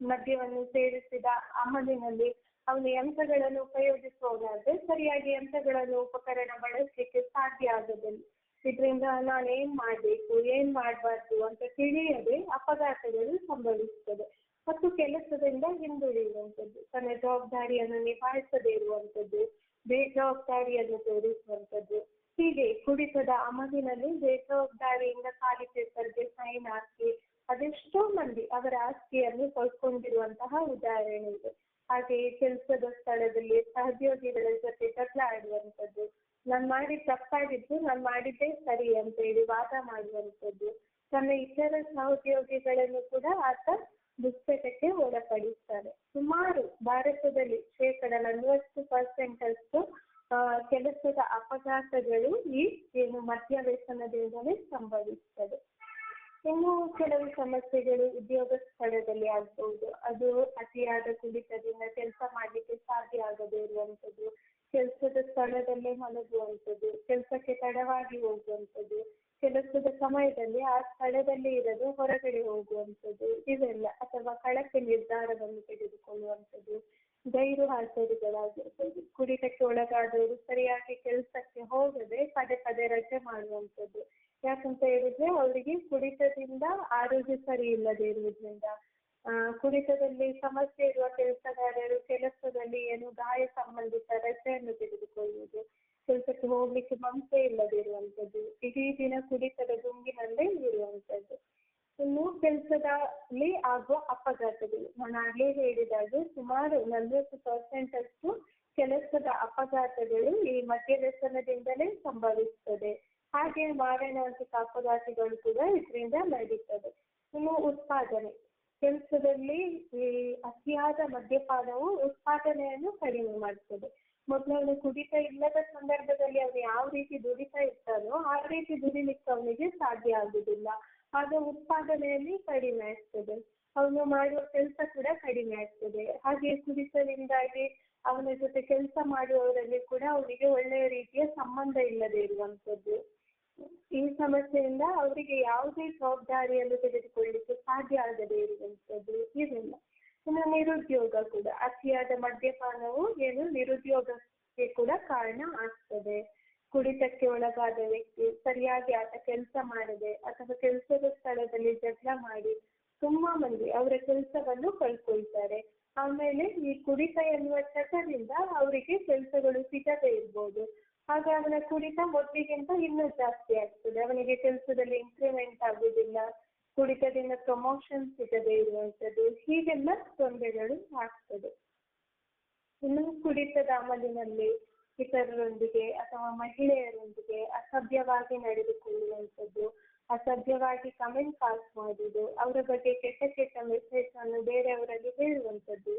ಮದ್ಯವನ್ನು ಸೇವಿಸಿದ ಅಮಲಿನಲ್ಲಿ ಅವನು ಯಂತ್ರಗಳನ್ನು ಉಪಯೋಗಿಸುವುದಾದ್ರೆ ಸರಿಯಾಗಿ ಯಂತ್ರಗಳನ್ನು ಉಪಕರಣ ಬಳಸಲಿಕ್ಕೆ ಸಾಧ್ಯ ಆಗೋದಿಲ್ಲ. ಇದರಿಂದ ನಾನು ಏನ್ ಮಾಡ್ಬೇಕು ಏನ್ ಮಾಡ್ಬಾರ್ದು ಅಂತ ತಿಳಿಯದೆ ಅಪಘಾತಗಳು ಸಂಭವಿಸ್ತದೆ. ಮತ್ತು ಕೆಲಸದಿಂದ ಹಿಂದುಳಿಯುವಂಥದ್ದು, ತನ್ನ ಜವಾಬ್ದಾರಿಯನ್ನು ನಿಭಾಯಿಸದೇ ಇರುವಂಥದ್ದು, ಬೇಜವಾಬ್ದಾರಿಯನ್ನು ತೋರಿಸುವಂಥದ್ದು. ಹೀಗೆ ಕುಡಿತದ ಅಮಲಿನಲ್ಲಿ ಬೇಜವಾಬ್ದಾರಿಯಿಂದ ಖಾಲಿ ಪೇಪರ್ಗೆ ಸೈನ್ ಹಾಕಿ ಅದೆಷ್ಟೋ ಮಂದಿ ಅವರ ಆಸ್ತಿಯನ್ನು ಕಳ್ಕೊಂಡಿರುವಂತಹ ಉದಾಹರಣೆ ಇದೆ. ಹಾಗೆಯೇ ಕೆಲಸದ ಸ್ಥಳದಲ್ಲಿ ಸಹೋದ್ಯೋಗಿಗಳ ಜೊತೆ ಜಗಳ ಆಡುವಂಥದ್ದು, ನಾನು ಮಾಡಿದ ತಪ್ಪಾಗಿದ್ದು ನಾನು ಮಾಡಿದ್ದೇ ಸರಿ ಅಂತ ಹೇಳಿ ವಾದ ಮಾಡುವಂಥದ್ದು. ತನ್ನ ಇತರ ಸಹೋದ್ಯೋಗಿಗಳನ್ನು ಕೂಡ ಆತ ದುಶ್ಚಟಕ್ಕೆ ಒಳಪಡಿಸ್ತಾರೆ. ಸುಮಾರು ಭಾರತದಲ್ಲಿ 40% ಕೆಲಸದ ಅಪಘಾತಗಳು ಈ ಮದ್ಯ ವ್ಯಸನದಿಂದಲೇ ಸಂಭವಿಸ್ತದೆ. ಇನ್ನು ಕೆಲವು ಸಮಸ್ಯೆಗಳು ಉದ್ಯೋಗ ಸ್ಥಳದಲ್ಲಿ ಆಗ್ಬಹುದು. ಅದು ಅತಿಯಾದ ಕುಡಿತದಿಂದ ಕೆಲಸ ಮಾಡ್ಲಿಕ್ಕೆ ಸಾಧ್ಯ ಆಗದೇ ಇರುವಂಥದ್ದು, ಕೆಲಸದ ಸ್ಥಳದಲ್ಲೇ ಮಲಗುವಂಥದ್ದು, ಕೆಲಸಕ್ಕೆ ತಡವಾಗಿ ಹೋಗುವಂಥದ್ದು, ಕೆಲಸದ ಸಮಯದಲ್ಲಿ ಆ ಸ್ಥಳದಲ್ಲಿ ಇರಲು ಹೊರಗಡೆ ಹೋಗುವಂಥದ್ದು ಇವೆಲ್ಲ, ಅಥವಾ ಕಳಪೆ ನಿರ್ಧಾರವನ್ನು ತೆಗೆದುಕೊಳ್ಳುವಂಥದ್ದು, ಗೈರು ಹಾಜರುಗಳಾಗಿರ್ಬೋದು. ಕುಡಿತಕ್ಕೆ ಒಳಗಾದವರು ಸರಿಯಾಗಿ ಕೆಲಸಕ್ಕೆ ಹೋಗದೆ ಪದೇ ಪದೇ ರಜೆ ಮಾಡುವಂಥದ್ದು. ಯಾಕಂತ ಹೇಳಿದ್ರೆ ಅವರಿಗೆ ಕುಡಿತದಿಂದ ಆರೋಗ್ಯ ಸರಿ ಇಲ್ಲದೆ ಇರುವುದರಿಂದ. ಕುಡಿತದಲ್ಲಿ ಸಮಸ್ಯೆ ಇರುವ ಕೆಲಸಗಾರರು ಕೆಲಸದಲ್ಲಿ ಗಾಯ ಸಂಬಂಧಿತ ರಜೆಯನ್ನು ತೆಗೆದುಕೊಳ್ಳುವುದು, ಕೆಲಸಕ್ಕೆ ಹೋಗ್ಲಿಕ್ಕೆ ಮನಸ್ಸೇ ಇಲ್ಲದೆ ಇರುವಂಥದ್ದು, ಇಡೀ ದಿನ ಕುಡಿತದ ಗುಂಗಿನಲ್ಲೇ ಇರುವಂಥದ್ದು. ಇನ್ನು ಕೆಲಸದಲ್ಲಿ ಆಗುವ ಅಪಘಾತಗಳು, ನಾನು ಆಗಲೇ ಹೇಳಿದಾಗ ಸುಮಾರು 40% ಕೆಲಸದ ಅಪಘಾತಗಳು ಈ ಮದ್ಯ ವ್ಯಸನದಿಂದಲೇ ಸಂಭವಿಸ್ತದೆ. ಹಾಗೆ ಮಾರಣಾಂತಿಕ ಅಪಘಾತಗಳು ಕೂಡ ಇದರಿಂದ ನಡೀತದೆ. ಇನ್ನು ಉತ್ಪಾದನೆ, ಕೆಲಸದಲ್ಲಿ ಈ ಅತಿಯಾದ ಮದ್ಯಪಾನವು ಉತ್ಪಾದನೆಯನ್ನು ಕಡಿಮೆ ಮಾಡ್ತದೆ. ಮೊದಲು ಕುಡಿತ ಇಲ್ಲದ ಸಂದರ್ಭದಲ್ಲಿ ಅವನು ಯಾವ ರೀತಿ ದುಡಿತಾ ಇರ್ತಾನೋ ಆ ರೀತಿ ದುಡಿಲಿಕ್ಕೆ ಅವನಿಗೆ ಸಾಧ್ಯ ಆಗುದಿಲ್ಲ. ಆಗ ಉತ್ಪಾದನೆಯಲ್ಲಿ ಕಡಿಮೆ ಆಗ್ತದೆ, ಅವನು ಮಾಡುವ ಕೆಲಸ ಕೂಡ ಕಡಿಮೆ ಆಗ್ತದೆ. ಹಾಗೆ ಕುಡಿತದಿಂದಾಗಿ ಅವನ ಜೊತೆ ಕೆಲಸ ಮಾಡುವವರಲ್ಲಿ ಕೂಡ ಅವನಿಗೆ ಒಳ್ಳೆಯ ರೀತಿಯ ಸಂಬಂಧ ಇಲ್ಲದೆ ಇರುವಂಥದ್ದು. ಈ ಸಮಸ್ಯೆಯಿಂದ ಅವರಿಗೆ ಯಾವುದೇ ಜವಾಬ್ದಾರಿಯನ್ನು ತೆಗೆದುಕೊಳ್ಳಲಿಕ್ಕೆ ಸಾಧ್ಯ ಆಗದೇ ಇರುವಂಥದ್ದು ಇವೆಲ್ಲ. ಇನ್ನು ನಿರುದ್ಯೋಗ ಕೂಡ, ಅತಿಯಾದ ಮದ್ಯಪಾನವು ನಿರುದ್ಯೋಗಕ್ಕೆ ಕೂಡ ಕಾರಣ ಆಗ್ತದೆ. ಕುಡಿತಕ್ಕೆ ಒಳಗಾದ ವ್ಯಕ್ತಿ ಸರಿಯಾಗಿ ಆತ ಕೆಲಸ ಮಾಡದೆ ಅಥವಾ ಕೆಲಸದ ಸ್ಥಳದಲ್ಲಿ ಜಗಳ ಮಾಡಿ ತುಂಬಾ ಮಂದಿ ಅವರ ಕೆಲಸವನ್ನು ಕಳ್ಕೊಳ್ತಾರೆ. ಆಮೇಲೆ ಈ ಕುಡಿತ ಎನ್ನುವ ಚಟದಿಂದ ಅವರಿಗೆ ಕೆಲಸಗಳು ಸಿಗದೇ ಇರ್ಬೋದು. ಆಗ ಅವನ ಕುಡಿತ ಮೊದಲಿಗಿಂತ ಇನ್ನೂ ಜಾಸ್ತಿ ಆಗ್ತದೆ. ಅವನಿಗೆ ಕೆಲಸದಲ್ಲಿ ಇನ್ಕ್ರಿಮೆಂಟ್ ಆಗುದಿಲ್ಲ, ಕುಡಿತದಿಂದ ಪ್ರಮೋಷನ್ ಸಿಗದೇ ಇರುವಂಥದ್ದು, ಹೀಗೆಲ್ಲ ತೊಂದರೆಗಳು ಆಗ್ತದೆ. ಇನ್ನು ಕುಡಿತದ ಅಮಲಿನಲ್ಲಿ ಇತರರೊಂದಿಗೆ ಅಥವಾ ಮಹಿಳೆಯರೊಂದಿಗೆ ಅಸಭ್ಯವಾಗಿ ನಡೆದುಕೊಳ್ಳುವಂಥದ್ದು, ಅಸಭ್ಯವಾಗಿ ಕಮೆಂಟ್ ಪಾಸ್ ಮಾಡುವುದು, ಅವರ ಬಗ್ಗೆ ಕೆಟ್ಟ ಕೆಟ್ಟ ಮೆಸೇಜ್ ಅನ್ನು ಬೇರೆಯವರಲ್ಲಿ ಹೇಳುವಂಥದ್ದು,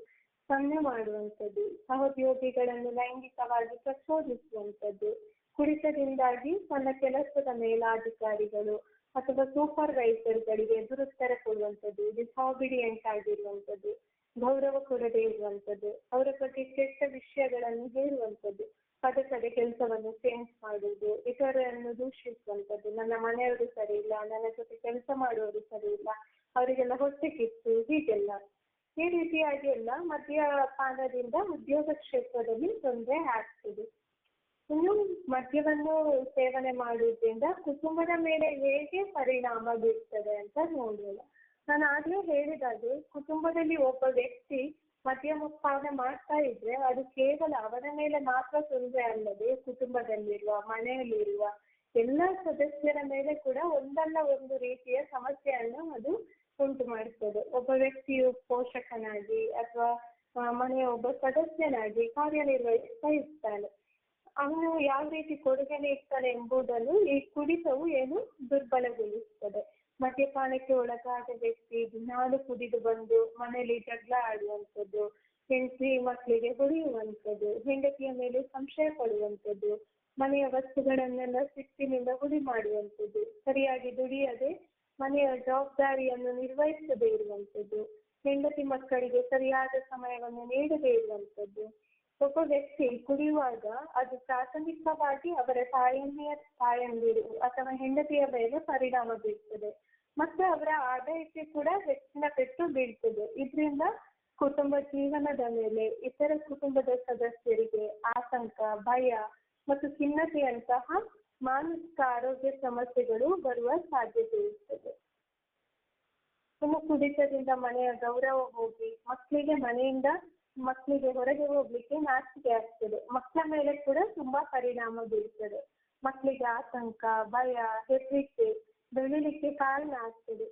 ಸನ್ನೆ ಮಾಡುವಂಥದ್ದು, ಸಹೋದ್ಯೋಗಿಗಳನ್ನು ಲೈಂಗಿಕವಾಗಿ ಪ್ರಚೋದಿಸುವಂಥದ್ದು. ಕುಡಿತದಿಂದಾಗಿ ತನ್ನ ಕೆಲಸದ ಮೇಲಾಧಿಕಾರಿಗಳು ಅಥವಾ ಸೂಪರ್ವೈಸರ್ಗಳಿಗೆ ಎದುರುತ್ತರ ಕೊಡುವಂಥದ್ದು, ಡಿಸಾಬಿಡಿಯೆಂಟ್ ಆಗಿರುವಂಥದ್ದು, ಗೌರವ ಕೊಡದೇ ಇರುವಂಥದ್ದು, ಅವರ ಬಗ್ಗೆ ಕೆಟ್ಟ ವಿಷಯಗಳನ್ನು ಹೇಳುವಂಥದ್ದು, ಪದೇ ಪದೇ ಕೆಲಸವನ್ನು ಚೇಂಜ್ ಮಾಡುವುದು, ಇತರರನ್ನು ದೂಷಿಸುವಂಥದ್ದು, ನನ್ನ ಮನೆಯವರು ಸರಿ ಇಲ್ಲ, ನನ್ನ ಜೊತೆ ಕೆಲಸ ಮಾಡುವವರು ಸರಿ ಇಲ್ಲ, ಅವರಿಗೆಲ್ಲ ಹೊಟ್ಟೆ ಕಿತ್ತು, ಹೀಗೆಲ್ಲ. ಈ ರೀತಿಯಾಗಿ ಎಲ್ಲ ಮದ್ಯಪಾನದಿಂದ ಉದ್ಯೋಗ ಕ್ಷೇತ್ರದಲ್ಲಿ ತೊಂದರೆ ಆಗ್ತದೆ. ಇನ್ನು ಮದ್ಯವನ್ನು ಸೇವನೆ ಮಾಡುವುದರಿಂದ ಕುಟುಂಬದ ಮೇಲೆ ಹೇಗೆ ಪರಿಣಾಮ ಬೀರ್ತದೆ ಅಂತ ನೋಡೋಣ. ನಾನು ಆಗ್ಲೇ ಹೇಳಿದಾಗೆ ಕುಟುಂಬದಲ್ಲಿ ಒಬ್ಬ ವ್ಯಕ್ತಿ ಮದ್ಯಪಾನ ಮಾಡ್ತಾ ಇದ್ರೆ ಅದು ಕೇವಲ ಅವನ ಮೇಲೆ ಮಾತ್ರ ತೊಂದರೆ ಅಲ್ಲದೆ ಕುಟುಂಬದಲ್ಲಿರುವ, ಮನೆಯಲ್ಲಿರುವ ಎಲ್ಲ ಸದಸ್ಯರ ಮೇಲೆ ಕೂಡ ಒಂದಲ್ಲ ಒಂದು ರೀತಿಯ ಸಮಸ್ಯೆಯನ್ನು ಅದು ಉಂಟು ಮಾಡ್ತದೆ. ಒಬ್ಬ ವ್ಯಕ್ತಿಯು ಪೋಷಕನಾಗಿ ಅಥವಾ ಮನೆಯ ಒಬ್ಬ ಸದಸ್ಯನಾಗಿ ಕಾರ್ಯನಿರ್ವಹಿಸ್ತಾ ಇರ್ತಾನೆ. ಅವನು ಯಾವ ರೀತಿ ಕೊಡುಗೆ ನೀಡ್ತಾನೆ ಎಂಬುದನ್ನು ಈ ಕುಡಿತವು ದುರ್ಬಲಗೊಳಿಸ್ತದೆ. ಮದ್ಯಪಾನಕ್ಕೆ ಒಳಗಾದ ವ್ಯಕ್ತಿ ದಿನಾಲು ಕುಡಿದು ಬಂದು ಮನೆಯಲ್ಲಿ ಜಗಳ ಆಡುವಂಥದ್ದು, ಹೆಂಡತಿ ಮಕ್ಕಳಿಗೆ ಹೊಡೆಯುವಂಥದ್ದು, ಹೆಂಡತಿಯ ಮೇಲೆ ಸಂಶಯ ಪಡುವಂಥದ್ದು, ಮನೆಯ ವಸ್ತುಗಳನ್ನೆಲ್ಲ ಸಿಟ್ಟಿನಿಂದ ಹುಡಿ ಮಾಡುವಂಥದ್ದು, ಸರಿಯಾಗಿ ದುಡಿಯದೆ ಮನೆಯ ಜವಾಬ್ದಾರಿಯನ್ನು ನಿರ್ವಹಿಸದೇ ಇರುವಂಥದ್ದು, ಹೆಂಡತಿ ಮಕ್ಕಳಿಗೆ ಸರಿಯಾದ ಸಮಯವನ್ನು ನೀಡದೇ ಇರುವಂಥದ್ದು. ಒಬ್ಬ ವ್ಯಕ್ತಿ ಕುಡಿಯುವಾಗ ಅದು ಪ್ರಾಥಮಿಕವಾಗಿ ಅವರ ತಾಯಂದಿರು ಅಥವಾ ಹೆಂಡತಿಯ ಮೇಲೆ ಪರಿಣಾಮ ಬೀರ್ತದೆ. ಮತ್ತೆ ಅವರ ಆದಾಯಕ್ಕೆ ಕೂಡ ಹೆಚ್ಚಿನ ಪೆಟ್ಟು ಬೀಳ್ತದೆ. ಇದರಿಂದ ಕುಟುಂಬ ಜೀವನದ ಮೇಲೆ ಇತರ ಕುಟುಂಬದ ಸದಸ್ಯರಿಗೆ ಆತಂಕ, ಭಯ ಮತ್ತು ಖಿನ್ನತೆಯಂತಹ ಮಾನಸಿಕ ಆರೋಗ್ಯ ಸಮಸ್ಯೆಗಳು ಬರುವ ಸಾಧ್ಯತೆ ಇರ್ತದೆ. ಇನ್ನು ಕುಡಿತದಿಂದ ಮನೆಯ ಗೌರವ ಹೋಗಿ ಮಕ್ಕಳಿಗೆ ಹೊರಗೆ ಹೋಗ್ಲಿಕ್ಕೆ ನಾಚಿಕೆ ಆಗ್ತದೆ. ಮಕ್ಕಳ ಮೇಲೆ ಕೂಡ ತುಂಬಾ ಪರಿಣಾಮ ಬೀಳ್ತದೆ. ಮಕ್ಕಳಿಗೆ ಆತಂಕ, ಭಯ, ಹೆದರಿಕೆ ಬೆಳಿಲಿಕ್ಕೆ ಕಾರಣ ಆಗ್ತದೆ.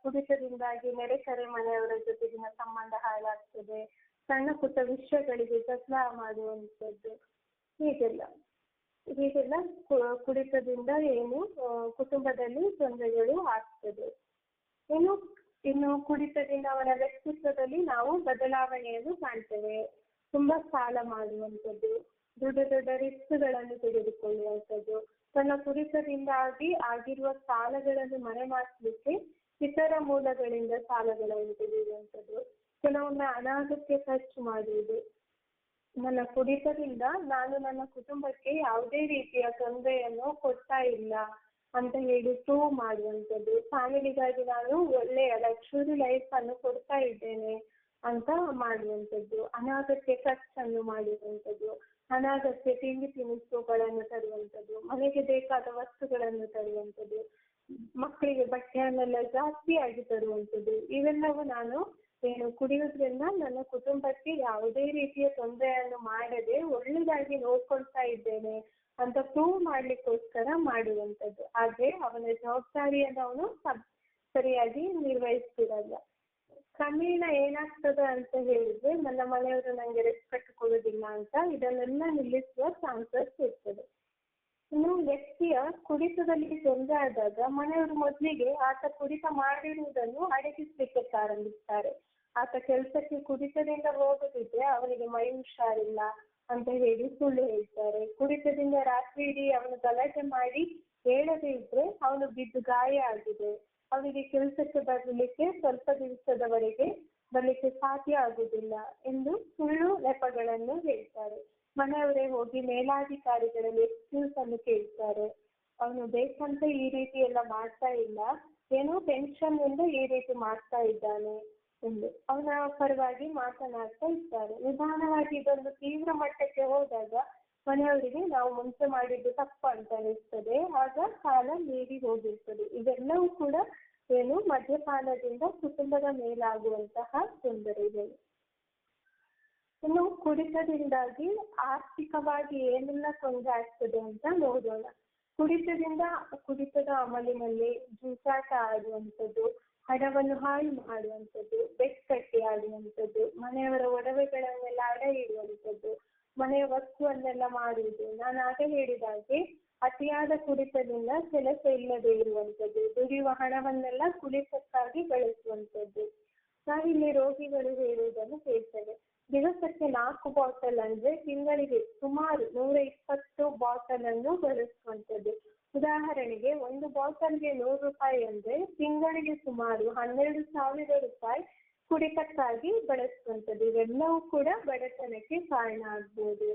ಕುಡಿತದಿಂದಾಗಿ ನೆರೆಕರೆ ಮನೆಯವರ ಜೊತೆಗಿನ ಸಂಬಂಧ ಹಾಳಾಗ್ತದೆ. ಸಣ್ಣ ಪುಟ್ಟ ವಿಷಯಗಳಿಗೆ ಜಗಳ ಮಾಡುವಂಥದ್ದು, ಹೀಗೆಲ್ಲ ಕುಡಿತದಿಂದ ಕುಟುಂಬದಲ್ಲಿ ತೊಂದರೆಗಳು ಆಗ್ತದೆ. ಇನ್ನು ಕುಡಿತದಿಂದ ಅವನ ವ್ಯಕ್ತಿತ್ವದಲ್ಲಿ ನಾವು ಬದಲಾವಣೆಯನ್ನು ಕಾಣ್ತೇವೆ. ತುಂಬಾ ಸಾಲ ಮಾಡುವಂಥದ್ದು, ದೊಡ್ಡ ರಿಸ್ಕ್ಗಳನ್ನು ತೆಗೆದುಕೊಳ್ಳುವಂಥದ್ದು, ತನ್ನ ಕುಡಿತದಿಂದಾಗಿ ಆಗಿರುವ ಸಾಲಗಳನ್ನು ಮರೆಮಾಚಲಿಕ್ಕೆ ಇತರ ಮೂಲಗಳಿಂದ ಸಾಲಗಳನ್ನು ತೆಗೆಯುವಂಥದ್ದು, ಕೆಲವೊಮ್ಮೆ ಅನಾಗತ್ಯ ಖರ್ಚು ಮಾಡುವುದು. ನನ್ನ ಕುಡಿತದಿಂದ ನಾನು ನನ್ನ ಕುಟುಂಬಕ್ಕೆ ಯಾವುದೇ ರೀತಿಯ ತೊಂದರೆಯನ್ನು ಕೊಡ್ತಾ ಇಲ್ಲ ಅಂತ ಹೇಳಿ ಪ್ರೂವ್ ಮಾಡುವಂಥದ್ದು, ಫ್ಯಾಮಿಲಿಗಾಗಿ ನಾನು ಒಳ್ಳೆಯ ಲಕ್ಸುರಿ ಲೈಫ್ ಅನ್ನು ಕೊಡ್ತಾ ಇದ್ದೇನೆ ಅಂತ ಮಾಡುವಂಥದ್ದು, ಅನಾಗತ್ಯ ಖರ್ಚನ್ನು ಮಾಡುವಂಥದ್ದು, ಅನಾಗತ್ಯ ತಿಂಡಿ ತಿನಿಸುಗಳನ್ನು ತರುವಂಥದ್ದು, ಮನೆಗೆ ಬೇಕಾದ ವಸ್ತುಗಳನ್ನು ತರುವಂಥದ್ದು, ಮಕ್ಕಳಿಗೆ ಬಟ್ಟೆಯನ್ನೆಲ್ಲ ಜಾಸ್ತಿಯಾಗಿ ತರುವಂಥದ್ದು. ಇವೆಲ್ಲವೂ ನಾನು ಕುಡಿಯೋದ್ರಿಂದ ನನ್ನ ಕುಟುಂಬಕ್ಕೆ ಯಾವುದೇ ರೀತಿಯ ತೊಂದರೆಯನ್ನು ಮಾಡದೆ ಒಳ್ಳೆದಾಗಿ ನೋಡ್ಕೊಳ್ತಾ ಇದ್ದೇನೆ ಅಂತ ಪ್ರೂವ್ ಮಾಡ್ಲಿಕ್ಕೋಸ್ಕರ ಮಾಡುವಂಥದ್ದು. ಆದ್ರೆ ಅವನ ಜವಾಬ್ದಾರಿಯನ್ನು ಅವನು ಸರಿಯಾಗಿ ನಿರ್ವಹಿಸ್ತಿರಲ್ಲ. ಕ್ರಮೇಣ ಏನಾಗ್ತದೆ ಅಂತ ಹೇಳಿದ್ರೆ, ನನ್ನ ಮನೆಯವರು ನಂಗೆ ರೆಸ್ಪೆಕ್ಟ್ ಕೊಡೋದಿಲ್ಲ ಅಂತ ಇದನ್ನೆಲ್ಲ ನಿಲ್ಲಿಸುವ ಚಾನ್ಸಸ್ ಇರ್ತದೆ. ಇನ್ನು ವ್ಯಕ್ತಿಯ ಕುಡಿತದಲ್ಲಿ ತೊಂದರೆ ಆದಾಗ ಮನೆಯವರು ಮೊದಲಿಗೆ ಆತ ಕುಡಿತ ಮಾಡಿರುವುದನ್ನು ಅಡಗಿಸ್ಲಿಕ್ಕೆ ಪ್ರಾರಂಭಿಸ್ತಾರೆ. ಆತ ಕೆಲಸಕ್ಕೆ ಕುಡಿತದಿಂದ ಹೋಗದಿದ್ರೆ ಅವನಿಗೆ ಮೈ ಹುಷಾರಿಲ್ಲ ಅಂತ ಹೇಳಿ ಸುಳ್ಳು ಹೇಳ್ತಾರೆ. ಕುಡಿತದಿಂದ ರಾತ್ರಿ ಇಡೀ ಅವನು ಗಲಾಟೆ ಮಾಡಿ ಹೇಳದೇ ಇದ್ರೆ ಅವನು ಬಿದ್ದು ಗಾಯ ಆಗಿದೆ, ಅವನಿಗೆ ಕೆಲಸಕ್ಕೆ ಬರಲಿಕ್ಕೆ ಸ್ವಲ್ಪ ದಿವಸದವರೆಗೆ ಬರಲಿಕ್ಕೆ ಸಾಧ್ಯ ಆಗುದಿಲ್ಲ ಎಂದು ಸುಳ್ಳು ನೆಪಗಳನ್ನು ಹೇಳ್ತಾರೆ. ಮನೆಯವರೇ ಹೋಗಿ ಮೇಲಾಧಿಕಾರಿಗಳಲ್ಲಿ ಎಕ್ಸ್ಕ್ಯೂಸ್ ಅನ್ನು ಕೇಳ್ತಾರೆ. ಅವನು ಬೇಕಂತ ಈ ರೀತಿ ಎಲ್ಲ ಮಾಡ್ತಾ ಇಲ್ಲ, ಏನೋ ಟೆನ್ಷನ್ ಇಂದ ಈ ರೀತಿ ಮಾಡ್ತಾ ಇದ್ದಾನೆ ಎಂದು ಅವನ ಪರವಾಗಿ ಮಾತನಾಡ್ತಾ ಇದ್ದಾರೆ. ನಿಧಾನವಾಗಿ ಇದೊಂದು ತೀವ್ರ ಮಟ್ಟಕ್ಕೆ ಹೋದಾಗ ಮನೆಯವರಿಗೆ ನಾವು ಮುಂಚೆ ಮಾಡಿದ್ದು ತಪ್ಪು ಅಂತ ಅನಿಸ್ತದೆ. ಆಗ ಕಾಲ ಮೀರಿ ಹೋಗಿರ್ತದೆ. ಇವೆಲ್ಲವೂ ಕೂಡ ಮದ್ಯಪಾನದಿಂದ ಕುಟುಂಬದ ಮೇಲಾಗುವಂತಹ ತೊಂದರೆಗಳು. ಇನ್ನು ಕುಡಿತದಿಂದಾಗಿ ಆರ್ಥಿಕವಾಗಿ ಏನೆಲ್ಲ ತೊಂದರೆ ಆಗ್ತದೆ ಅಂತ ನೋಡೋಣ. ಕುಡಿತದ ಅಮಲಿನಲ್ಲಿ ಜೂಜಾಟ ಆಡುವಂಥದ್ದು, ಹಣವನ್ನು ಹಾಳು ಮಾಡುವಂಥದ್ದು, ಬೆಟ್ ಕಟ್ಟಿ ಆಡುವಂಥದ್ದು, ಮನೆಯವರ ಒಡವೆಗಳನ್ನೆಲ್ಲ ಅಡ ಇಡುವಂಥದ್ದು, ಮನೆಯ ವಸ್ತುವನ್ನೆಲ್ಲ ಮಾಡುವುದು. ನಾನು ಆಗ ಹೇಳಿದಾಗೆ ಅತಿಯಾದ ಕುಡಿತದಿಂದ ಕೆಲಸ ಇಲ್ಲದೆ ಇರುವಂಥದ್ದು, ದುಡಿಯುವ ಹಣವನ್ನೆಲ್ಲ ಕುಡಿತಕ್ಕಾಗಿ ಬಳಸುವಂಥದ್ದು. ನಾವಿಲ್ಲಿ ರೋಗಿಗಳು ಹೇಳುವುದನ್ನು ಕೇಳ್ತೇವೆ. ದಿವಸಕ್ಕೆ 4 ಬಾಟಲ್ ಅಂದ್ರೆ ತಿಂಗಳಿಗೆ ಸುಮಾರು 120 ಬಾಟಲ್ ಅನ್ನು ಬಳಸುವಂಥದ್ದು. ಉದಾಹರಣೆಗೆ 1 ಬಾಟಲ್ಗೆ 100 ರೂಪಾಯಿ ಅಂದ್ರೆ ತಿಂಗಳಿಗೆ ಸುಮಾರು 12,000 ರೂಪಾಯಿ ಕುಡಿತಕ್ಕಾಗಿ ಬಳಸುವಂಥದ್ದು. ಇವೆಲ್ಲವೂ ಕೂಡ ಬಡತನಕ್ಕೆ ಕಾರಣ ಆಗ್ಬೋದು.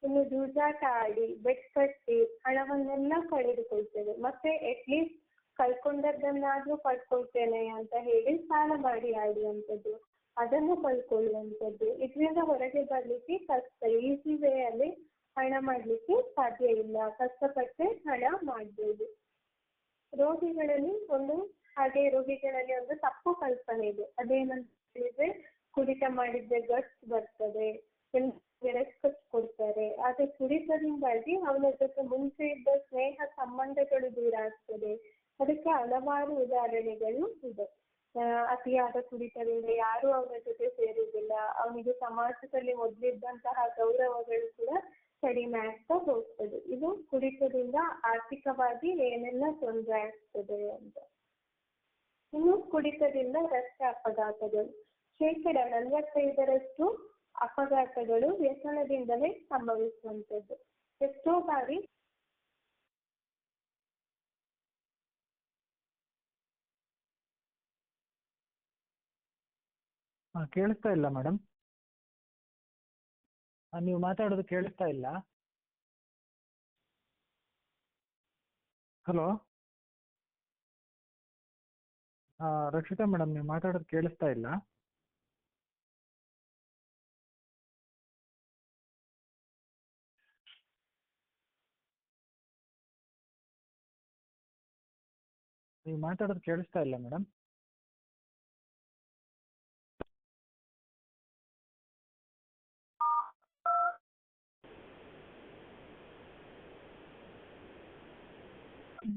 ಇನ್ನು ಜೂಜಾಟ ಆಡಿ ಬೆಟ್ ಕಟ್ಟಿ ಹಣವನ್ನೆಲ್ಲ ಕಳೆದುಕೊಳ್ತೇವೆ. ಮತ್ತೆ ಅಟ್ಲೀಸ್ಟ್ ಕಳ್ಕೊಂಡದ್ದನ್ನಾದ್ರೂ ಪಡ್ಕೊಳ್ತೇನೆ ಅಂತ ಹೇಳಿ ಸಾಲ ಮಾಡಿ ಆಡುವಂಥದ್ದು, ಅದನ್ನು ಕಳ್ಕೊಳ್ಳುವಂಥದ್ದು. ಇದರಿಂದ ಹೊರಗೆ ಬರ್ಲಿಕ್ಕೆ ಕಷ್ಟ. ಈಸಿ ವೇ ಅಲ್ಲಿ ಹಣ ಮಾಡ್ಲಿಕ್ಕೆ ಸಾಧ್ಯ ಇಲ್ಲ. ಕಷ್ಟಪಟ್ಟೆ ಹಣ ಮಾಡ್ಬೋದು. ರೋಗಿಗಳಲ್ಲಿ ಒಂದು ತಪ್ಪು ಕಲ್ಪನೆ ಇದೆ. ಅದೇನಂತ ಹೇಳಿದ್ರೆ, ಕುಡಿತ ಮಾಡಿದ್ರೆ ಗಟ್ಸ್ ಬರ್ತದೆ, ರೆಸ್ಟ್ ಕೊಡ್ತಾರೆ. ಆದ್ರೆ ಕುಡಿತದಿಂದಾಗಿ ಅವನ ಜೊತೆ ಮುಂಚೆ ಇದ್ದ ಸ್ನೇಹ ಸಂಬಂಧಗಳು ದೂರ ಆಗ್ತದೆ. ಅದಕ್ಕೆ ಹಲವಾರು ಉದಾಹರಣೆಗಳು ಇದೆ. ಅತಿಯಾದ ಕುಡಿತದಿಂದ ಯಾರು ಅವನ ಜೊತೆ ಸೇರುವುದಿಲ್ಲ, ಅವನಿಗೆ ಸಮಾಜದಲ್ಲಿ ಮೊದಲಿದ್ದಂತಹ ಗೌರವಗಳು ಕೂಡ ಕಡಿಮೆ ಆಗ್ತಾ ಹೋಗ್ತದೆ. ಇದು ಕುಡಿತದಿಂದ ಆರ್ಥಿಕವಾಗಿ ಏನೆಲ್ಲ ತೊಂದರೆ ಆಗ್ತದೆ ಅಂತ. ಇನ್ನು ಕುಡಿತದಿಂದ ರಸ್ತೆ ಅಪಘಾತಗಳು. 45% ಅಪಘಾತಗಳು ವ್ಯಸನದಿಂದಲೇ ಸಂಭವಿಸುವಂಥದ್ದು. ಎಷ್ಟೋ ಬಾರಿ ಕೇಳಿಸ್ತಾ ಇಲ್ಲ ಮೇಡಮ್, ನೀವು ಮಾತಾಡೋದು ಕೇಳಿಸ್ತಾ ಇಲ್ಲ. ಹಲೋ ರಕ್ಷಿತಾ ಮೇಡಮ್, ನೀವು ಮಾತಾಡೋದು ಕೇಳಿಸ್ತಾ ಇಲ್ಲ. ನೀವು ಮಾತಾಡೋದು ಕೇಳಿಸ್ತಾ ಇಲ್ಲ ಮೇಡಮ್.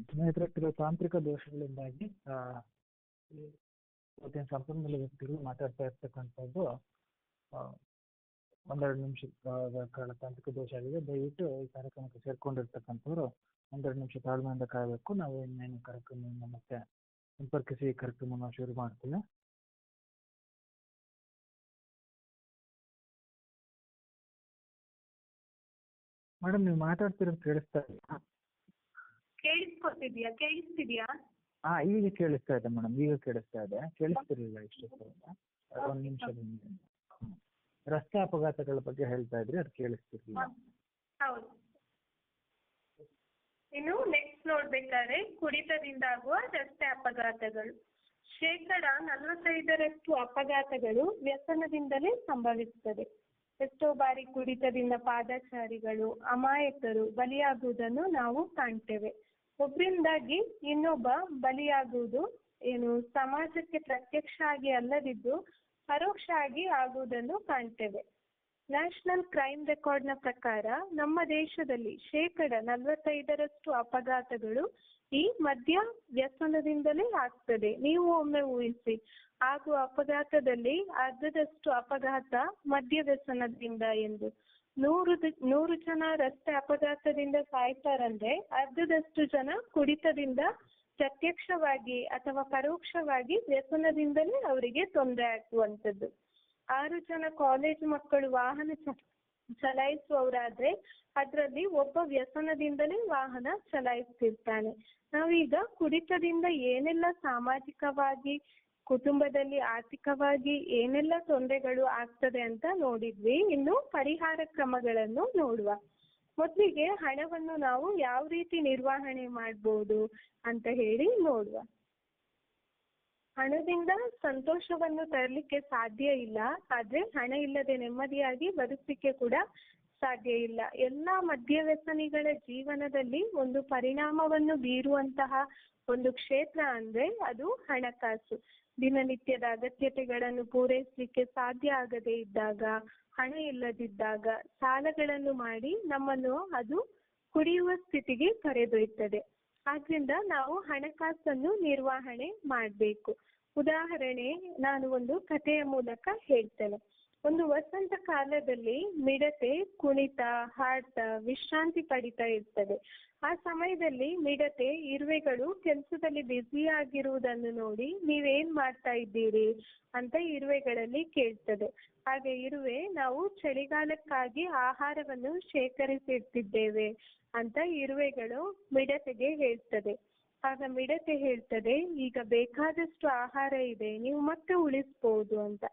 ಸ್ನೇಹಿತರೆ, ತಾಂತ್ರಿಕ ದೋಷಗಳಿಂದಾಗಿ ಸಂಪನ್ಮೂಲ ವ್ಯಕ್ತಿಗಳು ಮಾತಾಡ್ತಾ ಇರ್ತಕ್ಕಂಥದ್ದು 12 ನಿಮಿಷದ ಕಾಲ ತಾಂತ್ರಿಕ ದೋಷ ಆಗಿದೆ. ದಯವಿಟ್ಟು ಈ ಕಾರ್ಯಕ್ರಮಕ್ಕೆ ಸೇರ್ಕೊಂಡಿರ್ತಕ್ಕಂಥವ್ರು 12 ನಿಮಿಷ ತಾಳ್ಮೆಯಿಂದ ಕಾಯಬೇಕು. ನಾವು ಇನ್ನೇನು ಕಾರ್ಯಕ್ರಮವನ್ನು ಮತ್ತೆ ಸಂಪರ್ಕಿಸಿ ಈ ಕಾರ್ಯಕ್ರಮವನ್ನು ಶುರು ಮಾಡ್ತೀವಿ. ಮೇಡಮ್, ನೀವು ಮಾತಾಡ್ತಿರೋದು ಕೇಳಿಸ್ತಾ ಇಲ್ಲ. ಕೇಳಿಸ್ತಿದ್ಯಾ? ಈಗ ಕೇಳಿಸ್ತಾ ಇದೆ ಮೇಡಮ್, ಈಗ ಕೇಳಿಸ್ತಾ ಇದೆ. ಕೇಳಿಸ್ತಿರ್ಲಿಲ್ಲ ಇಷ್ಟು ಒಂದು ನಿಮಿಷದಿಂದ. ರಸ್ತೆ ಅಪಘಾತಗಳ ಬಗ್ಗೆ ಹೇಳ್ತಾ ಇದ್ರಿ, ಅದು ಕೇಳಿಸ್ತಿರ್ಲಿಲ್ಲ. ಹೌದು. ಇನ್ನು ನೆಕ್ಸ್ಟ್ ನೋಡ್ಬೇಕಾದ್ರೆ ಕುಡಿತದಿಂದಾಗುವ ರಸ್ತೆ ಅಪಘಾತಗಳು. 45% ಅಪಘಾತಗಳು ವ್ಯಸನದಿಂದಲೇ ಸಂಭವಿಸುತ್ತದೆ. ಎಷ್ಟೋ ಬಾರಿ ಕುಡಿತದಿಂದ ಪಾದಚಾರಿಗಳು, ಅಮಾಯಕರು ಬಲಿಯಾಗುವುದನ್ನು ನಾವು ಕಾಣ್ತೇವೆ. ಒಬ್ಬರಿಂದಾಗಿ ಇನ್ನೊಬ್ಬ ಬಲಿಯಾಗುವುದು ಸಮಾಜಕ್ಕೆ ಪ್ರತ್ಯಕ್ಷ ಆಗಿ ಅಲ್ಲದಿದ್ದು ಪರೋಕ್ಷ ಆಗಿ ಆಗುವುದನ್ನು ಕಾಣ್ತೇವೆ. ನ್ಯಾಷನಲ್ ಕ್ರೈಮ್ ರೆಕಾರ್ಡ್ನ ಪ್ರಕಾರ ನಮ್ಮ ದೇಶದಲ್ಲಿ 45% ಅಪಘಾತಗಳು ಈ ಮದ್ಯ ವ್ಯಸನದಿಂದಲೇ ಆಗ್ತದೆ. ನೀವು ಒಮ್ಮೆ ಊಹಿಸಿ, ಆಗುವ ಅಪಘಾತದಲ್ಲಿ ಅರ್ಧದಷ್ಟು ಅಪಘಾತ ಮದ್ಯ ವ್ಯಸನದಿಂದ ಎಂದು. 100 ಜನ ರಸ್ತೆ ಅಪಘಾತದಿಂದ ಸಾಯ್ತಾರಂದ್ರೆ ಅರ್ಧದಷ್ಟು ಜನ ಕುಡಿತದಿಂದ ಪ್ರತ್ಯಕ್ಷವಾಗಿ ಅಥವಾ ಪರೋಕ್ಷವಾಗಿ ವ್ಯಸನದಿಂದಲೇ ಅವರಿಗೆ ತೊಂದರೆ ಆಗುವಂಥದ್ದು. 6 ಜನ ಕಾಲೇಜ್ ಮಕ್ಕಳು ವಾಹನ ಚಲಾಯಿಸುವವರಾದ್ರೆ ಅದರಲ್ಲಿ ಒಬ್ಬ ವ್ಯಸನದಿಂದಲೇ ವಾಹನ ಚಲಾಯಿಸ್ತಿರ್ತಾನೆ. ನಾವೀಗ ಕುಡಿತದಿಂದ ಏನೆಲ್ಲ ಸಾಮಾಜಿಕವಾಗಿ, ಕುಟುಂಬದಲ್ಲಿ ಆರ್ಥಿಕವಾಗಿ ಏನೆಲ್ಲ ತೊಂದರೆಗಳು ಆಗ್ತದೆ ಅಂತ ನೋಡಿದ್ವಿ. ಇನ್ನು ಪರಿಹಾರ ಕ್ರಮಗಳನ್ನು ನೋಡುವ. ಮೊದಲಿಗೆ ಹಣವನ್ನು ನಾವು ಯಾವ ರೀತಿ ನಿರ್ವಹಣೆ ಮಾಡ್ಬೋದು ಅಂತ ಹೇಳಿ ನೋಡುವ. ಹಣದಿಂದ ಸಂತೋಷವನ್ನು ತರಲಿಕ್ಕೆ ಸಾಧ್ಯ ಇಲ್ಲ, ಆದ್ರೆ ಹಣ ಇಲ್ಲದೆ ನೆಮ್ಮದಿಯಾಗಿ ಬದುಕಲಿಕ್ಕೆ ಕೂಡ ಸಾಧ್ಯ ಇಲ್ಲ. ಎಲ್ಲ ಮದ್ಯವ್ಯಸನಿಗಳ ಜೀವನದಲ್ಲಿ ಒಂದು ಪರಿಣಾಮವನ್ನು ಬೀರುವಂತಹ ಒಂದು ಕ್ಷೇತ್ರ ಅಂದ್ರೆ ಅದು ಹಣಕಾಸು. ದಿನನಿತ್ಯದ ಅಗತ್ಯತೆಗಳನ್ನು ಪೂರೈಸಲಿಕ್ಕೆ ಸಾಧ್ಯ ಆಗದೇ ಇದ್ದಾಗ, ಹಣ ಇಲ್ಲದಿದ್ದಾಗ ಸಾಲಗಳನ್ನು ಮಾಡಿ ನಮ್ಮನ್ನು ಅದು ಕುಡಿಯುವ ಸ್ಥಿತಿಗೆ ಕರೆದೊಯ್ತದೆ. ಆದ್ರಿಂದ ನಾವು ಹಣಕಾಸನ್ನು ನಿರ್ವಹಣೆ ಮಾಡಬೇಕು. ಉದಾಹರಣೆ ನಾನು ಒಂದು ಕಥೆಯ ಮೂಲಕ ಹೇಳ್ತೇನೆ. ಒಂದು ವಸಂತ ಕಾಲದಲ್ಲಿ ಮಿಡತೆ ಕುಣಿತ, ಹಾಡ್ತಾ, ವಿಶ್ರಾಂತಿ ಪಡಿತಾ ಇರ್ತದೆ. ಆ ಸಮಯದಲ್ಲಿ ಮಿಡತೆ ಇರುವೆಗಳು ಕೆಲಸದಲ್ಲಿ ಬ್ಯುಸಿ ಆಗಿರುವುದನ್ನು ನೋಡಿ ನೀವೇನ್ ಮಾಡ್ತಾ ಇದ್ದೀರಿ ಅಂತ ಇರುವೆಗಳಲ್ಲಿ ಕೇಳ್ತದೆ. ಹಾಗೆ ಇರುವೆ, ನಾವು ಚಳಿಗಾಲಕ್ಕಾಗಿ ಆಹಾರವನ್ನು ಶೇಖರಿಸಿಡ್ತಿದ್ದೇವೆ ಅಂತ ಇರುವೆಗಳು ಮಿಡತೆಗೆ ಹೇಳ್ತದೆ. ಆಗ ಮಿಡತೆ ಹೇಳ್ತದೆ, ಈಗ ಬೇಕಾದಷ್ಟು ಆಹಾರ ಇದೆ, ನೀವು ಮತ್ತೆ ಉಳಿಸ್ಬೋದು ಅಂತ.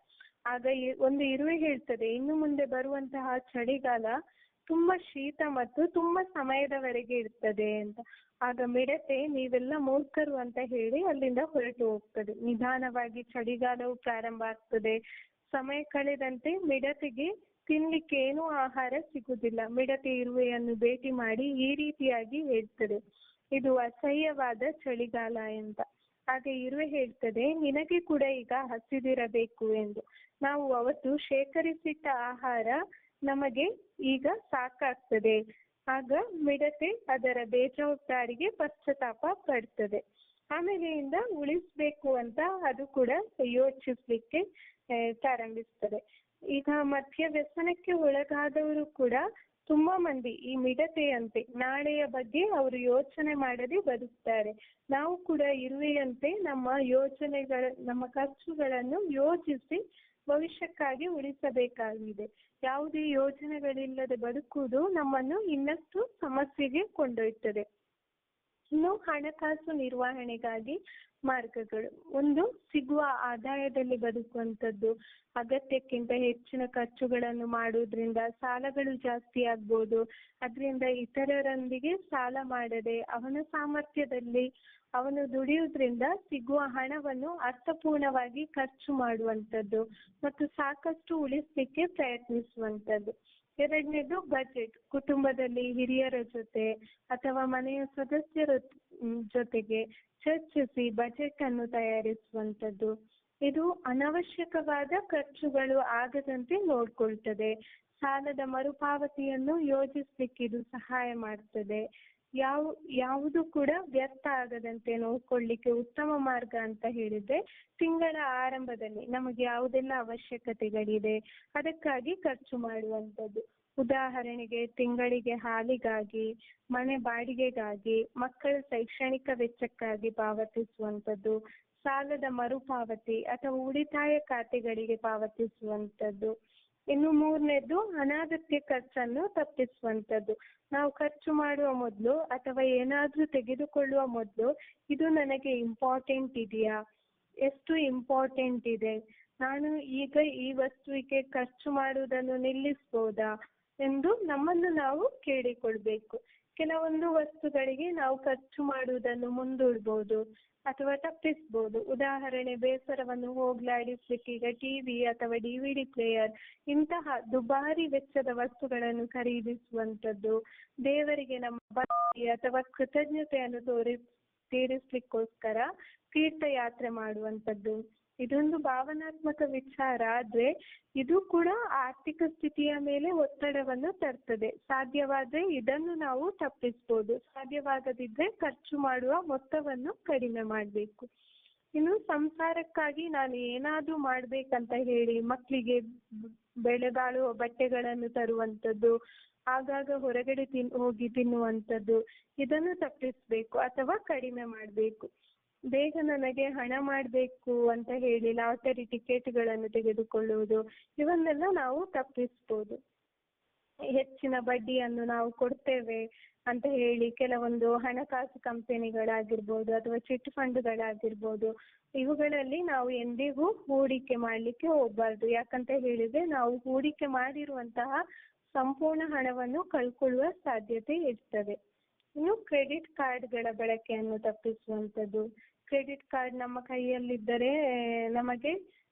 ಆಗ ಒಂದು ಇರುವೆ ಹೇಳ್ತದೆ, ಇನ್ನು ಮುಂದೆ ಬರುವಂತಹ ಚಳಿಗಾಲ ತುಂಬಾ ಶೀತ ಮತ್ತು ತುಂಬಾ ಸಮಯದವರೆಗೆ ಇರ್ತದೆ ಅಂತ. ಆಗ ಮಿಡತೆ, ನೀವೆಲ್ಲ ಮೂರ್ಖರು ಅಂತ ಹೇಳಿ ಅಲ್ಲಿಂದ ಹೊರಟು ಹೋಗ್ತದೆ. ನಿಧಾನವಾಗಿ ಚಳಿಗಾಲವು ಪ್ರಾರಂಭ ಆಗ್ತದೆ. ಸಮಯ ಕಳೆದಂತೆ ಮಿಡತೆಗೆ ತಿನ್ಲಿಕ್ಕೆ ಏನೂ ಆಹಾರ ಸಿಗುದಿಲ್ಲ. ಮಿಡತೆ ಇರುವೆಯನ್ನು ಭೇಟಿ ಮಾಡಿ ಈ ರೀತಿಯಾಗಿ ಹೇಳ್ತದೆ, ಇದು ಅಸಹ್ಯವಾದ ಚಳಿಗಾಲ ಅಂತ. ಆಗ ಇರುವೆ ಹೇಳ್ತದೆ, ನಿನಗೆ ಕೂಡ ಈಗ ಹಸಿದಿರಬೇಕು ಎಂದು. ನಾವು ಅವತ್ತು ಶೇಖರಿಸಿಟ್ಟ ಆಹಾರ ನಮಗೆ ಈಗ ಸಾಕಾಗ್ತದೆ. ಆಗ ಮಿಡತೆ ಅದರ ಬೇಜವಾಬ್ದಾರಿಗೆ ಪಶ್ಚಾತ್ತಾಪ ಪಡ್ತದೆ. ಆಮೇಲೆಯಿಂದ ಉಳಿಸ್ಬೇಕು ಅಂತ ಅದು ಕೂಡ ಯೋಚಿಸ್ಲಿಕ್ಕೆ ಪ್ರಾರಂಭಿಸ್ತದೆ. ಈಗ ಮದ್ಯ ವ್ಯಸನಕ್ಕೆ ಒಳಗಾದವರು ಕೂಡ ತುಂಬಾ ಮಂದಿ ಈ ಮಿಡತೆಯಂತೆ ನಾಳೆಯ ಬಗ್ಗೆ ಅವರು ಯೋಚನೆ ಮಾಡದೆ ಬದುಕ್ತಾರೆ. ನಾವು ಕೂಡ ಇರುವೆಯಂತೆ ನಮ್ಮ ಖರ್ಚುಗಳನ್ನು ಯೋಚಿಸಿ ಭವಿಷ್ಯಕ್ಕಾಗಿ ಉಳಿಸಬೇಕಾಗಿದೆ. ಯಾವುದೇ ಯೋಜನೆಗಳಿಲ್ಲದೆ ಬದುಕುವುದು ನಮ್ಮನ್ನು ಇನ್ನಷ್ಟು ಸಮಸ್ಯೆಗೆ ಕೊಂಡೊಯ್ತದೆ. ಇನ್ನು ಹಣಕಾಸು ನಿರ್ವಹಣೆಗಾಗಿ ಮಾರ್ಗಗಳು. ಒಂದು, ಸಿಗುವ ಆದಾಯದಲ್ಲಿ ಬದುಕುವಂಥದ್ದು. ಅಗತ್ಯಕ್ಕಿಂತ ಹೆಚ್ಚಿನ ಖರ್ಚುಗಳನ್ನು ಮಾಡುವುದರಿಂದ ಸಾಲಗಳು ಜಾಸ್ತಿ ಆಗ್ಬೋದು. ಅದರಿಂದ ಇತರರೊಂದಿಗೆ ಸಾಲ ಮಾಡದೆ ಅವನ ಸಾಮರ್ಥ್ಯದಲ್ಲಿ ಅವನು ದುಡಿಯುವುದರಿಂದ ಸಿಗುವ ಹಣವನ್ನು ಅರ್ಥಪೂರ್ಣವಾಗಿ ಖರ್ಚು ಮಾಡುವಂಥದ್ದು ಮತ್ತು ಸಾಕಷ್ಟು ಉಳಿಸಲಿಕ್ಕೆ ಪ್ರಯತ್ನಿಸುವಂಥದ್ದು. ಎರಡನೇದು ಬಜೆಟ್. ಕುಟುಂಬದಲ್ಲಿ ಹಿರಿಯರ ಜೊತೆ ಅಥವಾ ಮನೆಯ ಸದಸ್ಯರ ಜೊತೆಗೆ ಚರ್ಚಿಸಿ ಬಜೆಟ್ ಅನ್ನು ತಯಾರಿಸುವಂಥದ್ದು. ಇದು ಅನವಶ್ಯಕವಾದ ಖರ್ಚುಗಳು ಆಗದಂತೆ ನೋಡ್ಕೊಳ್ತದೆ. ಸಾಲದ ಮರುಪಾವತಿಯನ್ನು ಯೋಜಿಸ್ಲಿಕ್ಕೆ ಇದು ಸಹಾಯ ಮಾಡ್ತದೆ. ಯಾವುದು ಕೂಡ ವ್ಯರ್ಥ ಆಗದಂತೆ ನೋಡ್ಕೊಳ್ಳಿಕ್ಕೆ ಉತ್ತಮ ಮಾರ್ಗ ಅಂತ ಹೇಳಿದ್ರೆ, ತಿಂಗಳ ಆರಂಭದಲ್ಲಿ ನಮಗೆ ಯಾವುದೆಲ್ಲ ಅವಶ್ಯಕತೆಗಳಿದೆ ಅದಕ್ಕಾಗಿ ಖರ್ಚು ಮಾಡುವಂಥದ್ದು. ಉದಾಹರಣೆಗೆ ತಿಂಗಳಿಗೆ ಹಾಲಿಗಾಗಿ, ಮನೆ ಬಾಡಿಗೆಗಾಗಿ, ಮಕ್ಕಳ ಶೈಕ್ಷಣಿಕ ವೆಚ್ಚಕ್ಕಾಗಿ ಪಾವತಿಸುವಂಥದ್ದು, ಸಾಲದ ಮರುಪಾವತಿ ಅಥವಾ ಉಳಿತಾಯ ಖಾತೆಗಳಿಗೆ ಪಾವತಿಸುವಂಥದ್ದು. ಇನ್ನು ಮೂರನೇದು, ಅನಗತ್ಯ ಖರ್ಚನ್ನು ತಪ್ಪಿಸುವಂಥದ್ದು. ನಾವು ಖರ್ಚು ಮಾಡುವ ಮೊದಲು ಅಥವಾ ಏನಾದ್ರೂ ತೆಗೆದುಕೊಳ್ಳುವ ಮೊದಲು ಇದು ನನಗೆ ಇಂಪಾರ್ಟೆಂಟ್ ಇದೆಯಾ, ಎಷ್ಟು ಇಂಪಾರ್ಟೆಂಟ್ ಇದೆ, ನಾನು ಈಗ ಈ ವಸ್ತುವಿಗೆ ಖರ್ಚು ಮಾಡುವುದನ್ನು ನಿಲ್ಲಿಸಬಹುದಾ ಎಂದು ನಮ್ಮನ್ನು ನಾವು ಕೇಳಿಕೊಳ್ಬೇಕು. ಕೆಲವೊಂದು ವಸ್ತುಗಳಿಗೆ ನಾವು ಖರ್ಚು ಮಾಡುವುದನ್ನು ಮುಂದೂಡಬಹುದು ಅಥವಾ ತಪ್ಪಿಸಬಹುದು. ಉದಾಹರಣೆ, ಬೇಸರವನ್ನು ಹೋಗಲಾಡಿಸ್ಲಿಕ್ಕೆ ಈಗ ಟಿವಿ ಅಥವಾ DVD ಪ್ಲೇಯರ್ ಇಂತಹ ದುಬಾರಿ ವೆಚ್ಚದ ವಸ್ತುಗಳನ್ನು ಖರೀದಿಸುವಂಥದ್ದು. ದೇವರಿಗೆ ನಮ್ಮ ಭಕ್ತಿ ಅಥವಾ ಕೃತಜ್ಞತೆಯನ್ನು ತೀರಿಸ್ಲಿಕ್ಕೋಸ್ಕರ ತೀರ್ಥಯಾತ್ರೆ ಮಾಡುವಂಥದ್ದು. ಇದೊಂದು ಭಾವನಾತ್ಮಕ ವಿಚಾರ, ಆದ್ರೆ ಇದು ಕೂಡ ಆರ್ಥಿಕ ಸ್ಥಿತಿಯ ಮೇಲೆ ಒತ್ತಡವನ್ನು ತರ್ತದೆ. ಸಾಧ್ಯವಾದ್ರೆ ಇದನ್ನು ನಾವು ತಪ್ಪಿಸ್ಬೋದು. ಸಾಧ್ಯವಾಗದಿದ್ರೆ ಖರ್ಚು ಮಾಡುವ ಮೊತ್ತವನ್ನು ಕಡಿಮೆ ಮಾಡಬೇಕು. ಇನ್ನು ಸಂಸಾರಕ್ಕಾಗಿ ನಾನು ಏನಾದ್ರೂ ಮಾಡ್ಬೇಕಂತ ಹೇಳಿ ಮಕ್ಕಳಿಗೆ ಬೆಲೆಬಾಳುವ ಬಟ್ಟೆಗಳನ್ನು ತರುವಂಥದ್ದು, ಆಗಾಗ ಹೊರಗಡೆ ಹೋಗಿ ತಿನ್ನುವಂಥದ್ದು, ಇದನ್ನು ತಪ್ಪಿಸ್ಬೇಕು ಅಥವಾ ಕಡಿಮೆ ಮಾಡಬೇಕು. ಬೇಗ ನನಗೆ ಹಣ ಮಾಡಬೇಕು ಅಂತ ಹೇಳಿ ಲಾಟರಿ ಟಿಕೆಟ್ಗಳನ್ನು ತೆಗೆದುಕೊಳ್ಳುವುದು, ಇವನ್ನೆಲ್ಲ ನಾವು ತಪ್ಪಿಸ್ಬೋದು. ಹೆಚ್ಚಿನ ಬಡ್ಡಿಯನ್ನು ನಾವು ಕೊಡ್ತೇವೆ ಅಂತ ಹೇಳಿ ಕೆಲವೊಂದು ಹಣಕಾಸು ಕಂಪನಿಗಳಾಗಿರ್ಬೋದು ಅಥವಾ ಚಿಟ್ ಫಂಡ್ಗಳಾಗಿರ್ಬೋದು, ಇವುಗಳಲ್ಲಿ ನಾವು ಎಂದಿಗೂ ಹೂಡಿಕೆ ಮಾಡಲಿಕ್ಕೆ ಹೋಗಬಾರ್ದು. ಯಾಕಂತ ಹೇಳಿದ್ರೆ ನಾವು ಹೂಡಿಕೆ ಮಾಡಿರುವಂತಹ ಸಂಪೂರ್ಣ ಹಣವನ್ನು ಕಳ್ಕೊಳ್ಳುವ ಸಾಧ್ಯತೆ ಇರ್ತದೆ. ಇನ್ನು ಕ್ರೆಡಿಟ್ ಕಾರ್ಡ್ಗಳ ಬಳಕೆಯನ್ನು ತಪ್ಪಿಸುವಂಥದ್ದು. ಕ್ರೆಡಿಟ್ ಕಾರ್ಡ್ ನಮ್ಮ ಕೈಯಲ್ಲಿದ್ದರೆ ನಮಗೆ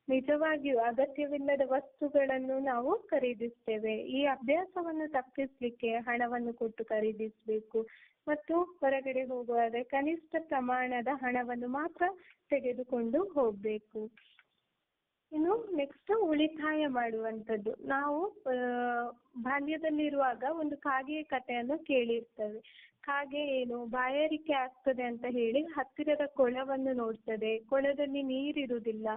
ನಿಜವಾಗಿಯೂ ಅಗತ್ಯವಿಲ್ಲದ ವಸ್ತುಗಳನ್ನು ನಾವು ಖರೀದಿಸ್ತೇವೆ. ಈ ಅಭ್ಯಾಸವನ್ನು ತಪ್ಪಿಸಲಿಕ್ಕೆ ಹಣವನ್ನು ಕೊಟ್ಟು ಖರೀದಿಸಬೇಕು ಮತ್ತು ಹೊರಗಡೆ ಹೋಗುವಾಗ ಕನಿಷ್ಠ ಪ್ರಮಾಣದ ಹಣವನ್ನು ಮಾತ್ರ ತೆಗೆದುಕೊಂಡು ಹೋಗಬೇಕು. ಇನ್ನು ನೆಕ್ಸ್ಟ್ ಉಳಿತಾಯ ಮಾಡುವಂಥದ್ದು. ನಾವು ಬಾಲ್ಯದಲ್ಲಿರುವಾಗ ಒಂದು ಕಾಗೆಯ ಕಥೆಯನ್ನು ಕೇಳಿರ್ತೇವೆ. ಕಾಗೆ ಏನು ಬಾಯಾರಿಕೆ ಆಗ್ತದೆ ಅಂತ ಹೇಳಿ ಹತ್ತಿರದ ಕೊಳವನ್ನು ನೋಡ್ತದೆ. ಕೊಳದಲ್ಲಿ ನೀರಿರುವುದಿಲ್ಲ.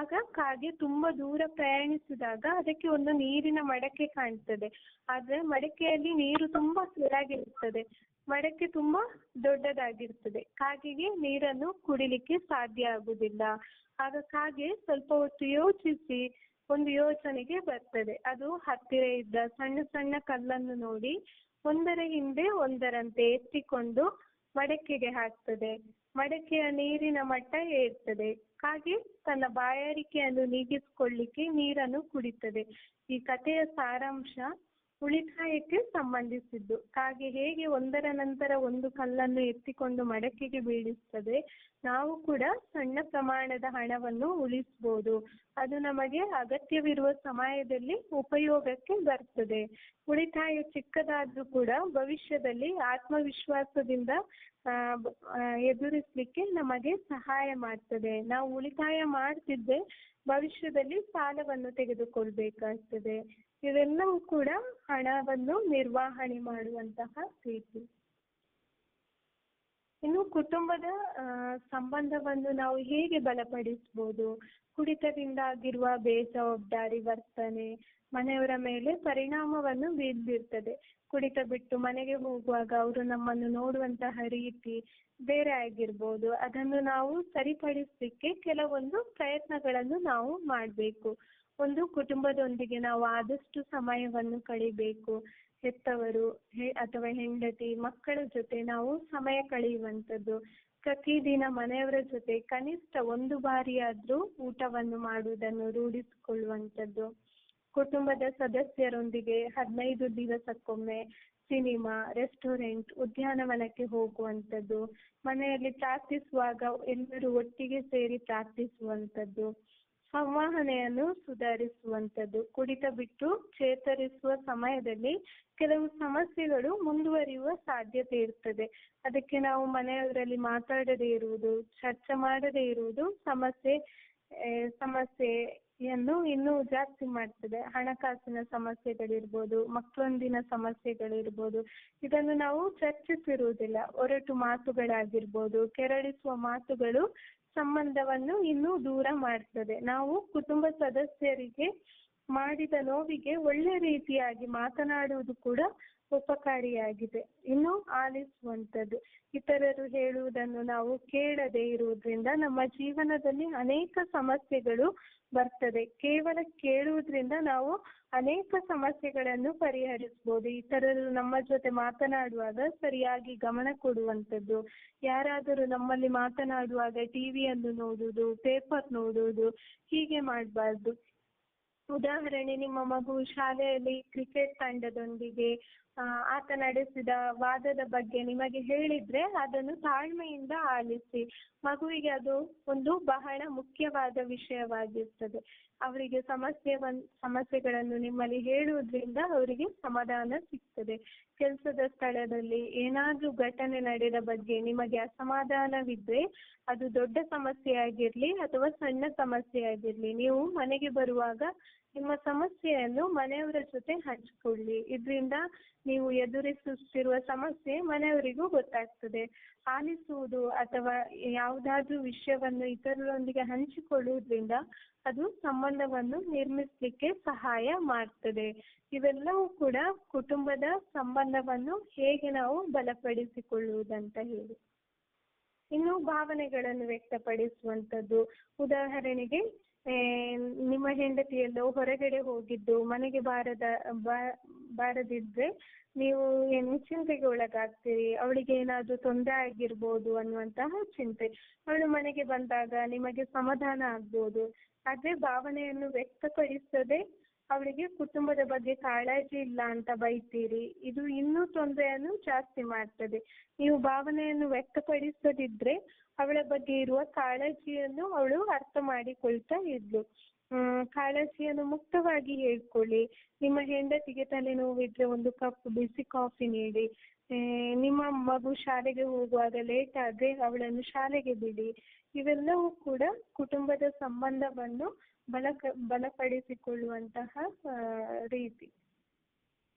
ಆಗ ಕಾಗೆ ತುಂಬಾ ದೂರ ಪ್ರಯಾಣಿಸಿದಾಗ ಅದಕ್ಕೆ ಒಂದು ನೀರಿನ ಮಡಕೆ ಕಾಣ್ತದೆ. ಆದ್ರೆ ಮಡಕೆಯಲ್ಲಿ ನೀರು ತುಂಬಾ ಕೆಳಗಿರ್ತದೆ. ಮಡಕೆ ತುಂಬಾ ದೊಡ್ಡದಾಗಿರ್ತದೆ. ಕಾಗೆಗೆ ನೀರನ್ನು ಕುಡಿಲಿಕ್ಕೆ ಸಾಧ್ಯ ಆಗುದಿಲ್ಲ. ಆಗ ಕಾಗೆ ಸ್ವಲ್ಪ ಹೊತ್ತು ಯೋಚಿಸಿ ಒಂದು ಯೋಚನೆಗೆ ಬರ್ತದೆ. ಅದು ಹತ್ತಿರ ಇದ್ದ ಸಣ್ಣ ಸಣ್ಣ ಕಲ್ಲನ್ನು ನೋಡಿ ಒಂದರ ಹಿಂದೆ ಒಂದರಂತೆ ಎತ್ತಿಕೊಂಡು ಮಡಕೆಗೆ ಹಾಕ್ತದೆ. ಮಡಕೆಯ ನೀರಿನ ಮಟ್ಟ ಏರ್ತದೆ. ಕಾಗೆ ತನ್ನ ಬಾಯಾರಿಕೆಯನ್ನು ನೀಗಿಸಿಕೊಳ್ಳಿಕ್ಕೆ ನೀರನ್ನು ಕುಡಿತದೆ. ಈ ಕಥೆಯ ಸಾರಾಂಶ, ಉಳಿತಾಯಕ್ಕೆ ಸಂಬಂಧಿಸಿದ್ದು. ಕಾಗೆ ಹೇಗೆ ಒಂದರ ನಂತರ ಒಂದು ಕಲ್ಲನ್ನು ಎತ್ತಿಕೊಂಡು ಮಡಕೆಗೆ ಬೀಳಿಸ್ತದೆ, ನಾವು ಕೂಡ ಸಣ್ಣ ಪ್ರಮಾಣದ ಹಣವನ್ನು ಉಳಿಸ್ಬೋದು. ಅದು ನಮಗೆ ಅಗತ್ಯವಿರುವ ಸಮಯದಲ್ಲಿ ಉಪಯೋಗಕ್ಕೆ ಬರ್ತದೆ. ಉಳಿತಾಯ ಚಿಕ್ಕದಾದ್ರೂ ಕೂಡ ಭವಿಷ್ಯದಲ್ಲಿ ಆತ್ಮವಿಶ್ವಾಸದಿಂದ ಎದುರಿಸಲಿಕ್ಕೆ ನಮಗೆ ಸಹಾಯ ಮಾಡ್ತದೆ. ನಾವು ಉಳಿತಾಯ ಮಾಡ್ತಿದ್ದೆ ಭವಿಷ್ಯದಲ್ಲಿ ಸಾಲವನ್ನು ತೆಗೆದುಕೊಳ್ಬೇಕಾಗ್ತದೆ. ಇವೆಲ್ಲವೂ ಕೂಡ ಹಣವನ್ನು ನಿರ್ವಹಣೆ ಮಾಡುವಂತಹ ರೀತಿ. ಇನ್ನು ಕುಟುಂಬದ ಸಂಬಂಧವನ್ನು ನಾವು ಹೇಗೆ ಬಲಪಡಿಸ್ಬೋದು? ಕುಡಿತದಿಂದ ಆಗಿರುವ ಬೇಜವಾಬ್ದಾರಿ ವರ್ತನೆ ಮನೆಯವರ ಮೇಲೆ ಪರಿಣಾಮವನ್ನು ಬೀರ್ತಿರ್ತದೆ. ಕುಡಿತ ಬಿಟ್ಟು ಮನೆಗೆ ಹೋಗುವಾಗ ಅವರು ನಮ್ಮನ್ನು ನೋಡುವಂತಹ ರೀತಿ ಬೇರೆ ಆಗಿರ್ಬೋದು. ಅದನ್ನು ನಾವು ಸರಿಪಡಿಸಲಿಕ್ಕೆ ಕೆಲವೊಂದು ಪ್ರಯತ್ನಗಳನ್ನು ನಾವು ಮಾಡಬೇಕು. ಒಂದು, ಕುಟುಂಬದೊಂದಿಗೆ ನಾವು ಆದಷ್ಟು ಸಮಯವನ್ನು ಕಳಿಬೇಕು. ಹೆತ್ತವರು ಅಥವಾ ಹೆಂಡತಿ ಮಕ್ಕಳ ಜೊತೆ ನಾವು ಸಮಯ ಕಳೆಯುವಂಥದ್ದು. ಪ್ರತಿದಿನ ಮನೆಯವರ ಜೊತೆ ಕನಿಷ್ಠ ಒಂದು ಬಾರಿಯಾದ್ರೂ ಊಟವನ್ನು ಮಾಡುವುದನ್ನು ರೂಢಿಸಿಕೊಳ್ಳುವಂಥದ್ದು. ಕುಟುಂಬದ ಸದಸ್ಯರೊಂದಿಗೆ 15 ದಿವಸಕ್ಕೊಮ್ಮೆ ಸಿನಿಮಾ, ರೆಸ್ಟೋರೆಂಟ್, ಉದ್ಯಾನವನಕ್ಕೆ ಹೋಗುವಂಥದ್ದು. ಮನೆಯಲ್ಲಿ ಪ್ರಾರ್ಥಿಸುವಾಗ ಎಲ್ಲರೂ ಒಟ್ಟಿಗೆ ಸೇರಿ ಪ್ರಾರ್ಥಿಸುವಂಥದ್ದು. ಸಂವಹನೆಯನ್ನು ಸುಧಾರಿಸುವಂಥದ್ದು. ಕುಡಿತ ಬಿಟ್ಟು ಚೇತರಿಸುವ ಸಮಯದಲ್ಲಿ ಕೆಲವು ಸಮಸ್ಯೆಗಳು ಮುಂದುವರಿಯುವ ಸಾಧ್ಯತೆ ಇರ್ತದೆ. ಅದಕ್ಕೆ ನಾವು ಮನೆಯವರಲ್ಲಿ ಮಾತಾಡದೇ ಇರುವುದು, ಚರ್ಚೆ ಮಾಡದೇ ಇರುವುದು ಸಮಸ್ಯೆಯನ್ನು ಇನ್ನೂ ಜಾಸ್ತಿ ಮಾಡ್ತದೆ. ಹಣಕಾಸಿನ ಸಮಸ್ಯೆಗಳಿರ್ಬೋದು, ಮಕ್ಕಳೊಂದಿನ ಸಮಸ್ಯೆಗಳಿರ್ಬೋದು, ಇದನ್ನು ನಾವು ಚರ್ಚಿಸಿರುವುದಿಲ್ಲ. ಒರಟು ಮಾತುಗಳಾಗಿರ್ಬೋದು, ಕೆರಳಿಸುವ ಮಾತುಗಳು ಸಂಬಂಧವನ್ನು ಇನ್ನೂ ದೂರ ಮಾಡ್ತದೆ. ನಾವು ಕುಟುಂಬ ಸದಸ್ಯರಿಗೆ ಮಾಡಿದ ನೋವಿಗೆ ಒಳ್ಳೆ ರೀತಿಯಾಗಿ ಮಾತನಾಡುವುದು ಕೂಡ ಉಪಕಾರಿಯಾಗಿದೆ. ಇನ್ನು ಆಲಿಸುವಂಥದ್ದು. ಇತರರು ಹೇಳುವುದನ್ನು ನಾವು ಕೇಳದೇ ಇರುವುದರಿಂದ ನಮ್ಮ ಜೀವನದಲ್ಲಿ ಅನೇಕ ಸಮಸ್ಯೆಗಳು ಬರ್ತದೆ. ಕೇವಲ ಕೇಳುವುದರಿಂದ ನಾವು ಅನೇಕ ಸಮಸ್ಯೆಗಳನ್ನು ಪರಿಹರಿಸಬಹುದು. ಇತರರು ನಮ್ಮ ಜೊತೆ ಮಾತನಾಡುವಾಗ ಸರಿಯಾಗಿ ಗಮನ ಕೊಡುವಂಥದ್ದು. ಯಾರಾದರೂ ನಮ್ಮಲ್ಲಿ ಮಾತನಾಡುವಾಗ ಟಿವಿಯನ್ನು ನೋಡುವುದು, ಪೇಪರ್ ನೋಡುವುದು ಹೀಗೆ ಮಾಡಬಾರ್ದು. ಉದಾಹರಣೆ, ನಿಮ್ಮ ಮಗು ಶಾಲೆಯಲ್ಲಿ ಕ್ರಿಕೆಟ್ ತಂಡದೊಂದಿಗೆ ಆತ ನಡೆಸಿದ ವಾದದ ಬಗ್ಗೆ ನಿಮಗೆ ಹೇಳಿದ್ರೆ ಅದನ್ನು ತಾಳ್ಮೆಯಿಂದ ಆಲಿಸಿ. ಮಗುವಿಗೆ ಅದು ಒಂದು ಬಹಳ ಮುಖ್ಯವಾದ ವಿಷಯವಾಗಿರ್ತದೆ. ಅವರಿಗೆ ಸಮಸ್ಯೆಗಳನ್ನು ನಿಮ್ಮಲ್ಲಿ ಹೇಳುವುದರಿಂದ ಅವರಿಗೆ ಸಮಾಧಾನ ಸಿಗ್ತದೆ. ಕೆಲಸದ ಸ್ಥಳದಲ್ಲಿ ಏನಾದ್ರೂ ಘಟನೆ ನಡೆದ ಬಗ್ಗೆ ನಿಮಗೆ ಅಸಮಾಧಾನವಿದ್ರೆ, ಅದು ದೊಡ್ಡ ಸಮಸ್ಯೆ ಆಗಿರ್ಲಿ ಅಥವಾ ಸಣ್ಣ ಸಮಸ್ಯೆ ಆಗಿರ್ಲಿ, ನೀವು ಮನೆಗೆ ಬರುವಾಗ ನಿಮ್ಮ ಸಮಸ್ಯೆಯನ್ನು ಮನೆಯವರ ಜೊತೆ ಹಂಚಿಕೊಳ್ಳಿ. ಇದರಿಂದ ನೀವು ಎದುರಿಸುತ್ತಿರುವ ಸಮಸ್ಯೆ ಮನೆಯವರಿಗೂ ಗೊತ್ತಾಗ್ತದೆ. ಆಲಿಸುವುದು ಅಥವಾ ಯಾವುದಾದ್ರೂ ವಿಷಯವನ್ನು ಇತರರೊಂದಿಗೆ ಹಂಚಿಕೊಳ್ಳುವುದರಿಂದ ಅದು ಸಂಬಂಧವನ್ನು ನಿರ್ಮಿಸಲಿಕ್ಕೆ ಸಹಾಯ ಮಾಡ್ತದೆ. ಇವೆಲ್ಲವೂ ಕೂಡ ಕುಟುಂಬದ ಸಂಬಂಧವನ್ನು ಹೇಗೆ ನಾವು ಬಲಪಡಿಸಿಕೊಳ್ಳುವುದಂತ ಹೇಳಿ. ಇನ್ನು ಭಾವನೆಗಳನ್ನು ವ್ಯಕ್ತಪಡಿಸುವಂಥದ್ದು. ಉದಾಹರಣೆಗೆ, ನಿಮ್ಮ ಹೆಂಡತಿಯಲ್ಲೋ ಹೊರಗಡೆ ಹೋಗಿದ್ದು ಮನೆಗೆ ಬಾರದಿದ್ರೆ ನೀವು ಚಿಂತೆಗೆ ಒಳಗಾಗ್ತೀರಿ. ಅವಳಿಗೆ ಏನಾದ್ರೂ ತೊಂದರೆ ಆಗಿರ್ಬೋದು ಅನ್ನುವಂತಹ ಚಿಂತೆ. ಅವಳು ಮನೆಗೆ ಬಂದಾಗ ನಿಮಗೆ ಸಮಾಧಾನ ಆಗ್ಬೋದು. ಆದ್ರೆ ಭಾವನೆಯನ್ನು ವ್ಯಕ್ತಪಡಿಸದೆ ಅವಳಿಗೆ ಕುಟುಂಬದ ಬಗ್ಗೆ ಕಾಳಜಿ ಇಲ್ಲ ಅಂತ ಬೈತೀರಿ. ಇದು ಇನ್ನೂ ತೊಂದರೆಯನ್ನು ಜಾಸ್ತಿ ಮಾಡ್ತದೆ. ನೀವು ಭಾವನೆಯನ್ನು ವ್ಯಕ್ತಪಡಿಸದಿದ್ರೆ ಅವಳ ಬಗ್ಗೆ ಇರುವ ಕಾಳಜಿಯನ್ನು ಅವಳು ಅರ್ಥ ಮಾಡಿಕೊಳ್ತಾ ಇದ್ಲು. ಕಾಳಜಿಯನ್ನು ಮುಕ್ತವಾಗಿ ಹೇಳ್ಕೊಳ್ಳಿ. ನಿಮ್ಮ ಹೆಂಡತಿಗೆ ತಲೆನೋವಿದ್ರೆ ಒಂದು ಕಪ್ ಬಿಸಿ ಕಾಫಿ ನೀಡಿ. ನಿಮ್ಮ ಮಗು ಶಾಲೆಗೆ ಹೋಗುವಾಗ ಲೇಟ್ ಆದ್ರೆ ಅವಳನ್ನು ಶಾಲೆಗೆ ಬಿಡಿ. ಇವೆಲ್ಲವೂ ಕೂಡ ಕುಟುಂಬದ ಸಂಬಂಧವನ್ನು ಬಲಪಡಿಸಿಕೊಳ್ಳುವಂತಹ ರೀತಿ.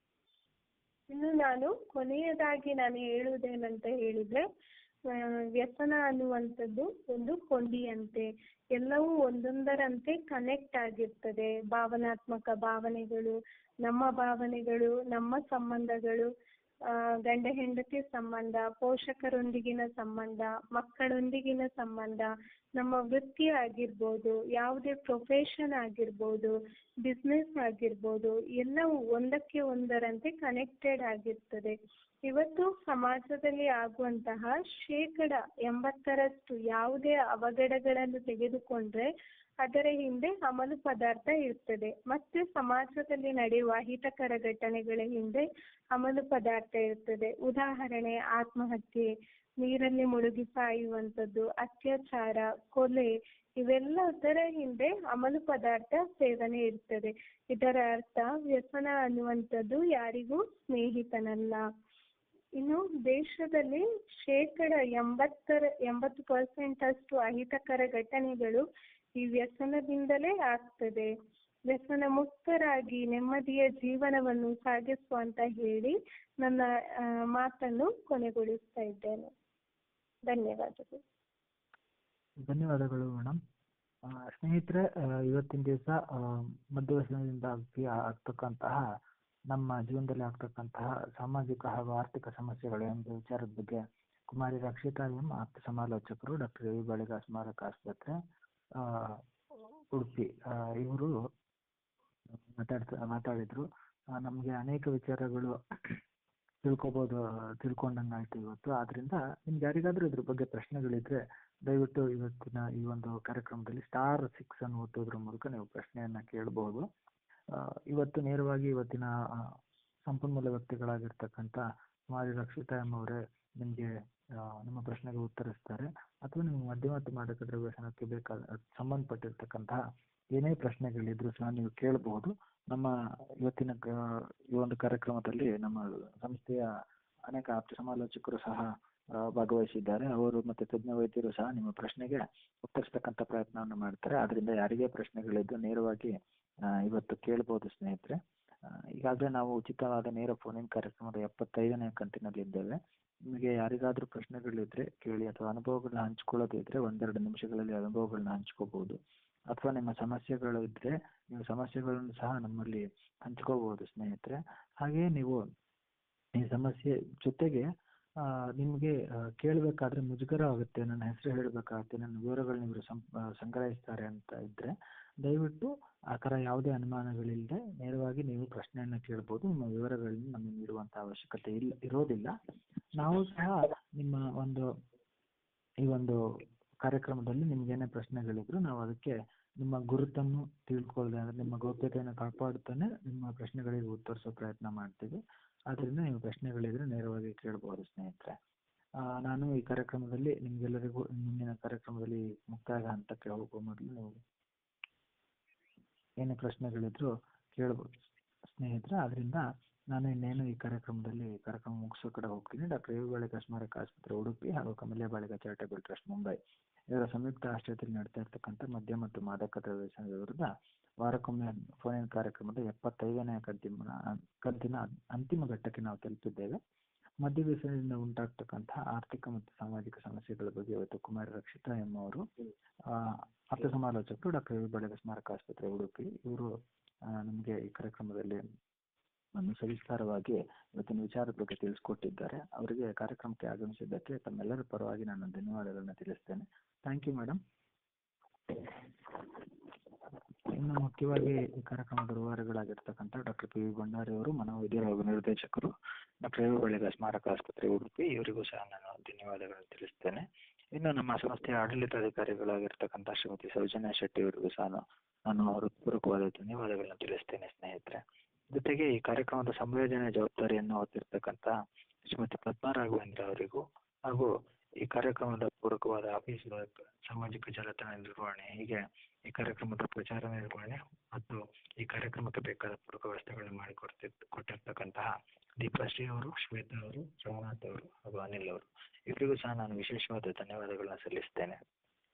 ಇನ್ನು ಕೊನೆಯದಾಗಿ ನಾನು ಹೇಳುವುದೇನಂತ ಹೇಳಿದ್ರೆ, ವ್ಯಸನ ಅನ್ನುವಂಥದ್ದು ಒಂದು ಕೊಂಡಿಯಂತೆ. ಎಲ್ಲವೂ ಒಂದೊಂದರಂತೆ ಕನೆಕ್ಟ್ ಆಗಿರ್ತದೆ. ಭಾವನಾತ್ಮಕ ಭಾವನೆಗಳು, ನಮ್ಮ ಸಂಬಂಧಗಳು, ಗಂಡ ಹೆಂಡತಿ ಸಂಬಂಧ, ಪೋಷಕರೊಂದಿಗಿನ ಸಂಬಂಧ, ಮಕ್ಕಳೊಂದಿಗಿನ ಸಂಬಂಧ, ನಮ್ಮ ವೃತ್ತಿ ಆಗಿರ್ಬೋದು, ಯಾವುದೇ ಪ್ರೊಫೆಷನ್ ಆಗಿರ್ಬೋದು, ಬಿಸ್ನೆಸ್ ಆಗಿರ್ಬೋದು, ಎಲ್ಲವೂ ಒಂದಕ್ಕೆ ಒಂದರಂತೆ ಕನೆಕ್ಟೆಡ್ ಆಗಿರ್ತದೆ. ಇವತ್ತು ಸಮಾಜದಲ್ಲಿ ಆಗುವಂತಹ 80% ಯಾವುದೇ ಅವಘಡಗಳನ್ನು ತೆಗೆದುಕೊಂಡ್ರೆ ಅದರ ಹಿಂದೆ ಅಮಲು ಪದಾರ್ಥ ಇರ್ತದೆ. ಮತ್ತೆ ಸಮಾಜದಲ್ಲಿ ನಡೆಯುವ ಅಹಿತಕರ ಘಟನೆಗಳ ಹಿಂದೆ ಅಮಲು ಪದಾರ್ಥ ಇರ್ತದೆ. ಉದಾಹರಣೆ ಆತ್ಮಹತ್ಯೆ, ನೀರಲ್ಲಿ ಮುಳುಗಿ ಸಾಯುವಂಥದ್ದು, ಅತ್ಯಾಚಾರ, ಕೊಲೆ, ಇವೆಲ್ಲದರ ಹಿಂದೆ ಅಮಲು ಪದಾರ್ಥ ಸೇವನೆ ಇರ್ತದೆ. ಇದರ ಅರ್ಥ ವ್ಯಸನ ಅನ್ನುವಂಥದ್ದು ಯಾರಿಗೂ ಸ್ನೇಹಿತನಲ್ಲ. ಇನ್ನು ದೇಶದಲ್ಲಿ 80% ಅಷ್ಟು ಅಹಿತಕರ ಘಟನೆಗಳು ಈ ವ್ಯಸನದಿಂದಲೇ ಆಗ್ತದೆ. ವ್ಯಸನ ಮುಕ್ತರಾಗಿ ನೆಮ್ಮದಿಯ ಜೀವನವನ್ನು ಸಾಗಿಸುವ ಅಂತ ಹೇಳಿ ನನ್ನ ಮಾತನ್ನು ಕೊನೆಗೊಳಿಸ್ತಾ ಇದ್ದೇನೆ. ಧನ್ಯವಾದಗಳು. ಧನ್ಯವಾದಗಳು ಮೇಡಮ್. ಸ್ನೇಹಿತರೆ, ಇವತ್ತಿನ ದಿವಸ ಮದ್ಯವ್ಯಸನದಿಂದ ಆಗ್ತಕ್ಕಂತಹ ನಮ್ಮ ಜೀವನದಲ್ಲಿ ಆಗ್ತಕ್ಕಂತಹ ಸಾಮಾಜಿಕ ಹಾಗೂ ಆರ್ಥಿಕ ಸಮಸ್ಯೆಗಳು ಎಂಬ ವಿಚಾರದ ಬಗ್ಗೆ ಕುಮಾರಿ ರಕ್ಷಿತಾ ಎಂ, ಆಪ್ತ ಸಮಾಲೋಚಕರು, ಡಾಕ್ಟರ್ ಎ ವಿ ಬಾಳಿಗ ಸ್ಮಾರಕ ಆಸ್ಪತ್ರೆ, ಉಡುಪಿ, ಇವರು ಮಾತಾಡಿದ್ರು. ನಮಗೆ ಅನೇಕ ವಿಚಾರಗಳು ತಿಳ್ಕೊಂಡಂಗಾಯ್ತು ಇವತ್ತು. ಆದ್ರಿಂದ ನಿಮ್ಗೆ ಯಾರಿಗಾದ್ರೂ ಇದ್ರ ಬಗ್ಗೆ ಪ್ರಶ್ನೆಗಳಿದ್ರೆ ದಯವಿಟ್ಟು ಇವತ್ತಿನ ಈ ಒಂದು ಕಾರ್ಯಕ್ರಮದಲ್ಲಿ *6 ಅನ್ನು ಒತ್ತೋದ್ರ ಮೂಲಕ ನೀವು ಪ್ರಶ್ನೆಯನ್ನ ಕೇಳಬಹುದು. ಇವತ್ತು ನೇರವಾಗಿ ಇವತ್ತಿನ ಸಂಪನ್ಮೂಲ ವ್ಯಕ್ತಿಗಳಾಗಿರ್ತಕ್ಕಂಥ ಕುಮಾರಿ ರಕ್ಷಿತಾ ಎಂ ಅವರೇ ನಿಮ್ಗೆ ನಿಮ್ಮ ಪ್ರಶ್ನೆಗೆ ಉತ್ತರಿಸ್ತಾರೆ. ಅಥವಾ ನೀವು ಮದ್ಯ ಮತ್ತು ಮಾದಕ ದ್ರವ್ಯಸನಕ್ಕೆ ಸಂಬಂಧಪಟ್ಟಿರ್ತಕ್ಕಂತಹ ಏನೇ ಪ್ರಶ್ನೆಗಳಿದ್ರು ಸಹ ನೀವು ಕೇಳಬಹುದು. ನಮ್ಮ ಇವತ್ತಿನ ಈ ಒಂದು ಕಾರ್ಯಕ್ರಮದಲ್ಲಿ ನಮ್ಮ ಸಂಸ್ಥೆಯ ಅನೇಕ ಆಪ್ತ ಸಮಾಲೋಚಕರು ಸಹ ಭಾಗವಹಿಸಿದ್ದಾರೆ. ಅವರು ಮತ್ತೆ ತಜ್ಞ ವೈದ್ಯರು ಸಹ ನಿಮ್ಮ ಪ್ರಶ್ನೆಗೆ ಉತ್ತರಿಸ್ತಕ್ಕಂಥ ಪ್ರಯತ್ನವನ್ನು ಮಾಡ್ತಾರೆ. ಆದ್ರಿಂದ ಯಾರಿಗೇ ಪ್ರಶ್ನೆಗಳಿದ್ದು ನೇರವಾಗಿ ಇವತ್ತು ಕೇಳಬಹುದು ಸ್ನೇಹಿತರೆ. ಈಗಾಗಲೇ ನಾವು ಉಚಿತವಾದ ನೇರ ಫೋನ್ ಕಾರ್ಯಕ್ರಮದ 75ನೇ ಕಂತಿನಲ್ಲಿ ಇದ್ದೇವೆ. ನಿಮಗೆ ಯಾರಿಗಾದ್ರೂ ಪ್ರಶ್ನೆಗಳಿದ್ರೆ ಕೇಳಿ, ಅಥವಾ ಅನುಭವಗಳನ್ನ ಹಂಚ್ಕೊಳ್ಳೋದಿದ್ರೆ 1-2 ನಿಮಿಷಗಳಲ್ಲಿ ಅನುಭವಗಳನ್ನ ಹಂಚ್ಕೋಬಹುದು. ಅಥವಾ ನಿಮ್ಮ ಸಮಸ್ಯೆಗಳು ಇದ್ರೆ ನೀವು ಸಮಸ್ಯೆಗಳನ್ನು ಸಹ ನಮ್ಮಲ್ಲಿ ಹಂಚ್ಕೋಬಹುದು ಸ್ನೇಹಿತರೆ. ಹಾಗೆಯೇ ನೀವು ಈ ಸಮಸ್ಯೆ ಜೊತೆಗೆ ನಿಮ್ಗೆ ಕೇಳಬೇಕಾದ್ರೆ ಮುಜುಗರ ಆಗುತ್ತೆ, ನನ್ನ ಹೆಸರು ಹೇಳಬೇಕಾಗುತ್ತೆ, ನನ್ನ ವಿವರಗಳನ್ನ ಇವರು ಸಂಗ್ರಹಿಸ್ತಾರೆ ಅಂತ ಇದ್ರೆ ದಯವಿಟ್ಟು ಆ ಥರ ಯಾವುದೇ ಅನುಮಾನಗಳಿಲ್ಲದೆ ನೇರವಾಗಿ ನೀವು ಪ್ರಶ್ನೆಯನ್ನ ಕೇಳ್ಬೋದು. ನಿಮ್ಮ ವಿವರಗಳನ್ನ ನಮಗೆ ನೀಡುವಂತ ಅವಶ್ಯಕತೆ ಇರೋದಿಲ್ಲ. ನಾವು ಸಹ ನಿಮ್ಮ ಈ ಒಂದು ಕಾರ್ಯಕ್ರಮದಲ್ಲಿ ನಿಮ್ಗೇನೇ ಪ್ರಶ್ನೆಗಳಿದ್ರು ನಾವು ಅದಕ್ಕೆ ನಿಮ್ಮ ಗುರುತನ್ನು ತಿಳ್ಕೊಳ್ಳದೆ, ಅಂದ್ರೆ ನಿಮ್ಮ ಗೌಪ್ಯತೆಯನ್ನು ಕಾಪಾಡುತ್ತಾನೆ ನಿಮ್ಮ ಪ್ರಶ್ನೆಗಳಿಗೆ ಉತ್ತರಿಸೋ ಪ್ರಯತ್ನ ಮಾಡ್ತೀವಿ. ಆದ್ರಿಂದ ನೀವು ಪ್ರಶ್ನೆಗಳಿದ್ರೆ ನೇರವಾಗಿ ಕೇಳಬಹುದು ಸ್ನೇಹಿತರೆ. ನಾನು ಈ ಕಾರ್ಯಕ್ರಮದಲ್ಲಿ ನಿಮ್ಗೆಲ್ಲರಿಗೂ ಮುಂದಿನ ಕಾರ್ಯಕ್ರಮದಲ್ಲಿ ಮುಕ್ತಾಯ ಹಂತಕ್ಕೆ ಹೋಗುವ ಮೊದಲು ನೀವು ಏನೇ ಪ್ರಶ್ನೆಗಳಿದ್ರು ಕೇಳಬಹುದು ಸ್ನೇಹಿತರೆ. ಆದ್ರಿಂದ ನಾನು ಇನ್ನೇನು ಈ ಕಾರ್ಯಕ್ರಮ ಮುಗಿಸೋ ಕಡೆ ಹೋಗ್ತೀನಿ. ಡಾಕ್ಟರ್ ಎ ವಿ ಬಾಳಿಗ ಸ್ಮಾರಕ ಆಸ್ಪತ್ರೆ ಉಡುಪಿ ಹಾಗೂ ಕಮಲ್ಯ ಬಾಳಿಗ ಚಾರಿಟೇಬಲ್ ಟ್ರಸ್ಟ್ ಮುಂಬೈ ಇವರ ಸಂಯುಕ್ತ ಆಶ್ರಯದಲ್ಲಿ ನಡೆತಾ ಇರ್ತಕ್ಕಂಥ ಮದ್ಯ ಮತ್ತು ಮಾದಕ ದ್ರವ್ಯಸನದ ವಿರುದ್ಧ ವಾರಕ್ಕೊಮ್ಮೆ ಫೋನ್ ಕಾರ್ಯಕ್ರಮದ 75ನೇ ಕಂತಿನ ಅಂತಿಮ ಘಟ್ಟಕ್ಕೆ ನಾವು ತಲುಪಿದ್ದೇವೆ. ಮದ್ಯ ವ್ಯಸನದಿಂದ ಉಂಟಾಗ್ತಕ್ಕಂತಹ ಆರ್ಥಿಕ ಮತ್ತು ಸಾಮಾಜಿಕ ಸಮಸ್ಯೆಗಳ ಬಗ್ಗೆ ಇವತ್ತು ಕುಮಾರಿ ರಕ್ಷಿತಾ ಎಂ ಅವರು ಆಪ್ತ ಸಮಾಲೋಚಕರು, ಡಾಕ್ಟರ್ ಎ ವಿ ಬಾಳಿಗ ಸ್ಮಾರಕ ಆಸ್ಪತ್ರೆ ಉಡುಪಿ, ಇವರು ನಮಗೆ ಈ ಕಾರ್ಯಕ್ರಮದಲ್ಲಿ ಸವಿಸ್ತಾರವಾಗಿ ಇವತ್ತಿನ ವಿಚಾರದ ಬಗ್ಗೆ ತಿಳಿಸ್ಕೊಟ್ಟಿದ್ದಾರೆ. ಅವರಿಗೆ ಕಾರ್ಯಕ್ರಮಕ್ಕೆ ಆಗಮಿಸಿದ್ದಕ್ಕೆ ತಮ್ಮೆಲ್ಲರ ಪರವಾಗಿ ನಾನು ಧನ್ಯವಾದಗಳನ್ನ ತಿಳಿಸ್ತೇನೆ. Thank you madam. ಇನ್ನು ಮುಖ್ಯವಾಗಿ ಈ ಕಾರ್ಯಕ್ರಮದ ರೂವಾರಿಗಳಾಗಿರ್ತಕ್ಕಂಥ ಡಾಕ್ಟರ್ ಪಿ ವಿ ಭಂಡಾರಿ ಅವರು, ಮನೋವೈದ್ಯರು ಹಾಗೂ ನಿರ್ದೇಶಕರು, ಡಾಕ್ಟರ್ ಎ ವಿ ಬಾಳಿಗ ಸ್ಮಾರಕ ಆಸ್ಪತ್ರೆ ಉಡುಪಿ, ಇವರಿಗೂ ಸಹ ನಾನು ಧನ್ಯವಾದಗಳನ್ನು ತಿಳಿಸ್ತೇನೆ. ಇನ್ನು ನಮ್ಮ ಸಂಸ್ಥೆಯ ಆಡಳಿತಾಧಿಕಾರಿಗಳಾಗಿರ್ತಕ್ಕಂಥ ಶ್ರೀಮತಿ ಸೌಜನ್ಯ ಶೆಟ್ಟಿ ಅವರಿಗೂ ಸಹ ನಾನು ಹೃತ್ಪೂರ್ವಕವಾದ ಧನ್ಯವಾದಗಳನ್ನ ತಿಳಿಸ್ತೇನೆ ಸ್ನೇಹಿತರೆ. ಜೊತೆಗೆ ಈ ಕಾರ್ಯಕ್ರಮದ ಸಂಯೋಜನೆ ಜವಾಬ್ದಾರಿಯನ್ನು ಹೊತ್ತಿರ್ತಕ್ಕಂಥ ಶ್ರೀಮತಿ ಪದ್ಮಾ ರಾಘವೇಂದ್ರ ಅವರಿಗೂ, ಹಾಗೂ ಈ ಕಾರ್ಯಕ್ರಮದ ಪೂರಕವಾದ ಆಫೀಸ್ ವರ್ಕ್, ಸಾಮಾಜಿಕ ಜಾಲತಾಣ ನಿರ್ವಹಣೆ, ಹೀಗೆ ಈ ಕಾರ್ಯಕ್ರಮದ ಪ್ರಚಾರ ನಿರ್ವಹಣೆ ಮತ್ತು ಈ ಕಾರ್ಯಕ್ರಮಕ್ಕೆ ಬೇಕಾದ ಪೂರಕ ವ್ಯವಸ್ಥೆಗಳನ್ನು ಮಾಡಿಕೊಟ್ಟಿರ್ತಕ್ಕಂತಹ ದೀಪಾಶ್ರೀ ಅವರು, ಶ್ವೇತಾ ಅವರು, ರಮನಾಥ್ ಅವರು ಹಾಗೂ ಅನಿಲ್ ಅವರು, ಇವರಿಗೂ ಸಹ ನಾನು ವಿಶೇಷವಾದ ಧನ್ಯವಾದಗಳನ್ನ ಸಲ್ಲಿಸ್ತೇನೆ.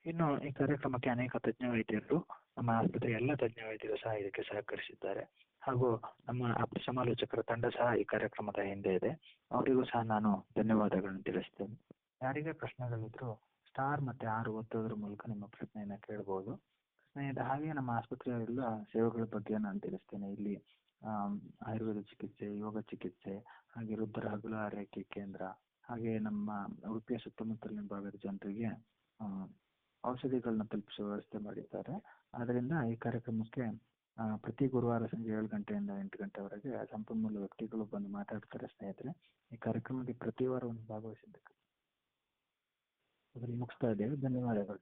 ಇನ್ನು ಈ ಕಾರ್ಯಕ್ರಮಕ್ಕೆ ಅನೇಕ ತಜ್ಞ ವೈದ್ಯರು, ನಮ್ಮ ಆಸ್ಪತ್ರೆಯ ಎಲ್ಲ ತಜ್ಞ ವೈದ್ಯರು ಸಹ ಇದಕ್ಕೆ ಸಹಕರಿಸಿದ್ದಾರೆ. ಹಾಗೂ ನಮ್ಮ ಆಪ್ತ ಸಮಾಲೋಚಕರ ತಂಡ ಸಹ ಈ ಕಾರ್ಯಕ್ರಮದ ಹಿಂದೆ ಇದೆ. ಅವರಿಗೂ ಸಹ ನಾನು ಧನ್ಯವಾದಗಳನ್ನು ತಿಳಿಸ್ತೇನೆ. ಯಾರಿಗೆ ಪ್ರಶ್ನೆಗಳಿದ್ರು *6 ಒತ್ತೋದ್ರ ಮೂಲಕ ನಿಮ್ಮ ಪ್ರಶ್ನೆಯನ್ನ ಕೇಳಬಹುದು ಸ್ನೇಹಿತರೆ. ಹಾಗೆ ನಮ್ಮ ಆಸ್ಪತ್ರೆಯ ಎಲ್ಲ ಸೇವೆಗಳ ಬಗ್ಗೆ ನಾನು ತಿಳಿಸ್ತೇನೆ. ಇಲ್ಲಿ ಆಯುರ್ವೇದ ಚಿಕಿತ್ಸೆ, ಯೋಗ ಚಿಕಿತ್ಸೆ, ಹಾಗೆ ವೃದ್ಧರ ಹಗಲು ಆರೈಕೆ ಕೇಂದ್ರ, ಹಾಗೆ ನಮ್ಮ ಉಡುಪಿಯ ಸುತ್ತಮುತ್ತಲಿನ ಭಾಗದ ಜನರಿಗೆ ಔಷಧಿಗಳನ್ನ ತಲುಪಿಸುವ ವ್ಯವಸ್ಥೆ ಮಾಡಿದ್ದಾರೆ. ಆದ್ರಿಂದ ಈ ಕಾರ್ಯಕ್ರಮಕ್ಕೆ ಪ್ರತಿ ಗುರುವಾರ ಸಂಜೆ 7 ಗಂಟೆಯಿಂದ 8 ಗಂಟೆವರೆಗೆ ಸಂಪನ್ಮೂಲ ವ್ಯಕ್ತಿಗಳು ಬಂದು ಮಾತಾಡ್ತಾರೆ ಸ್ನೇಹಿತರೆ. ಈ ಕಾರ್ಯಕ್ರಮಕ್ಕೆ ಪ್ರತಿ ವಾರ ಒಂದು ಭಾಗವಹಿಸಬೇಕು. ಅದರಲ್ಲಿ ಮುಗಿಸ್ತಾ ಇದ್ದೇವೆ. ಧನ್ಯವಾದಗಳು.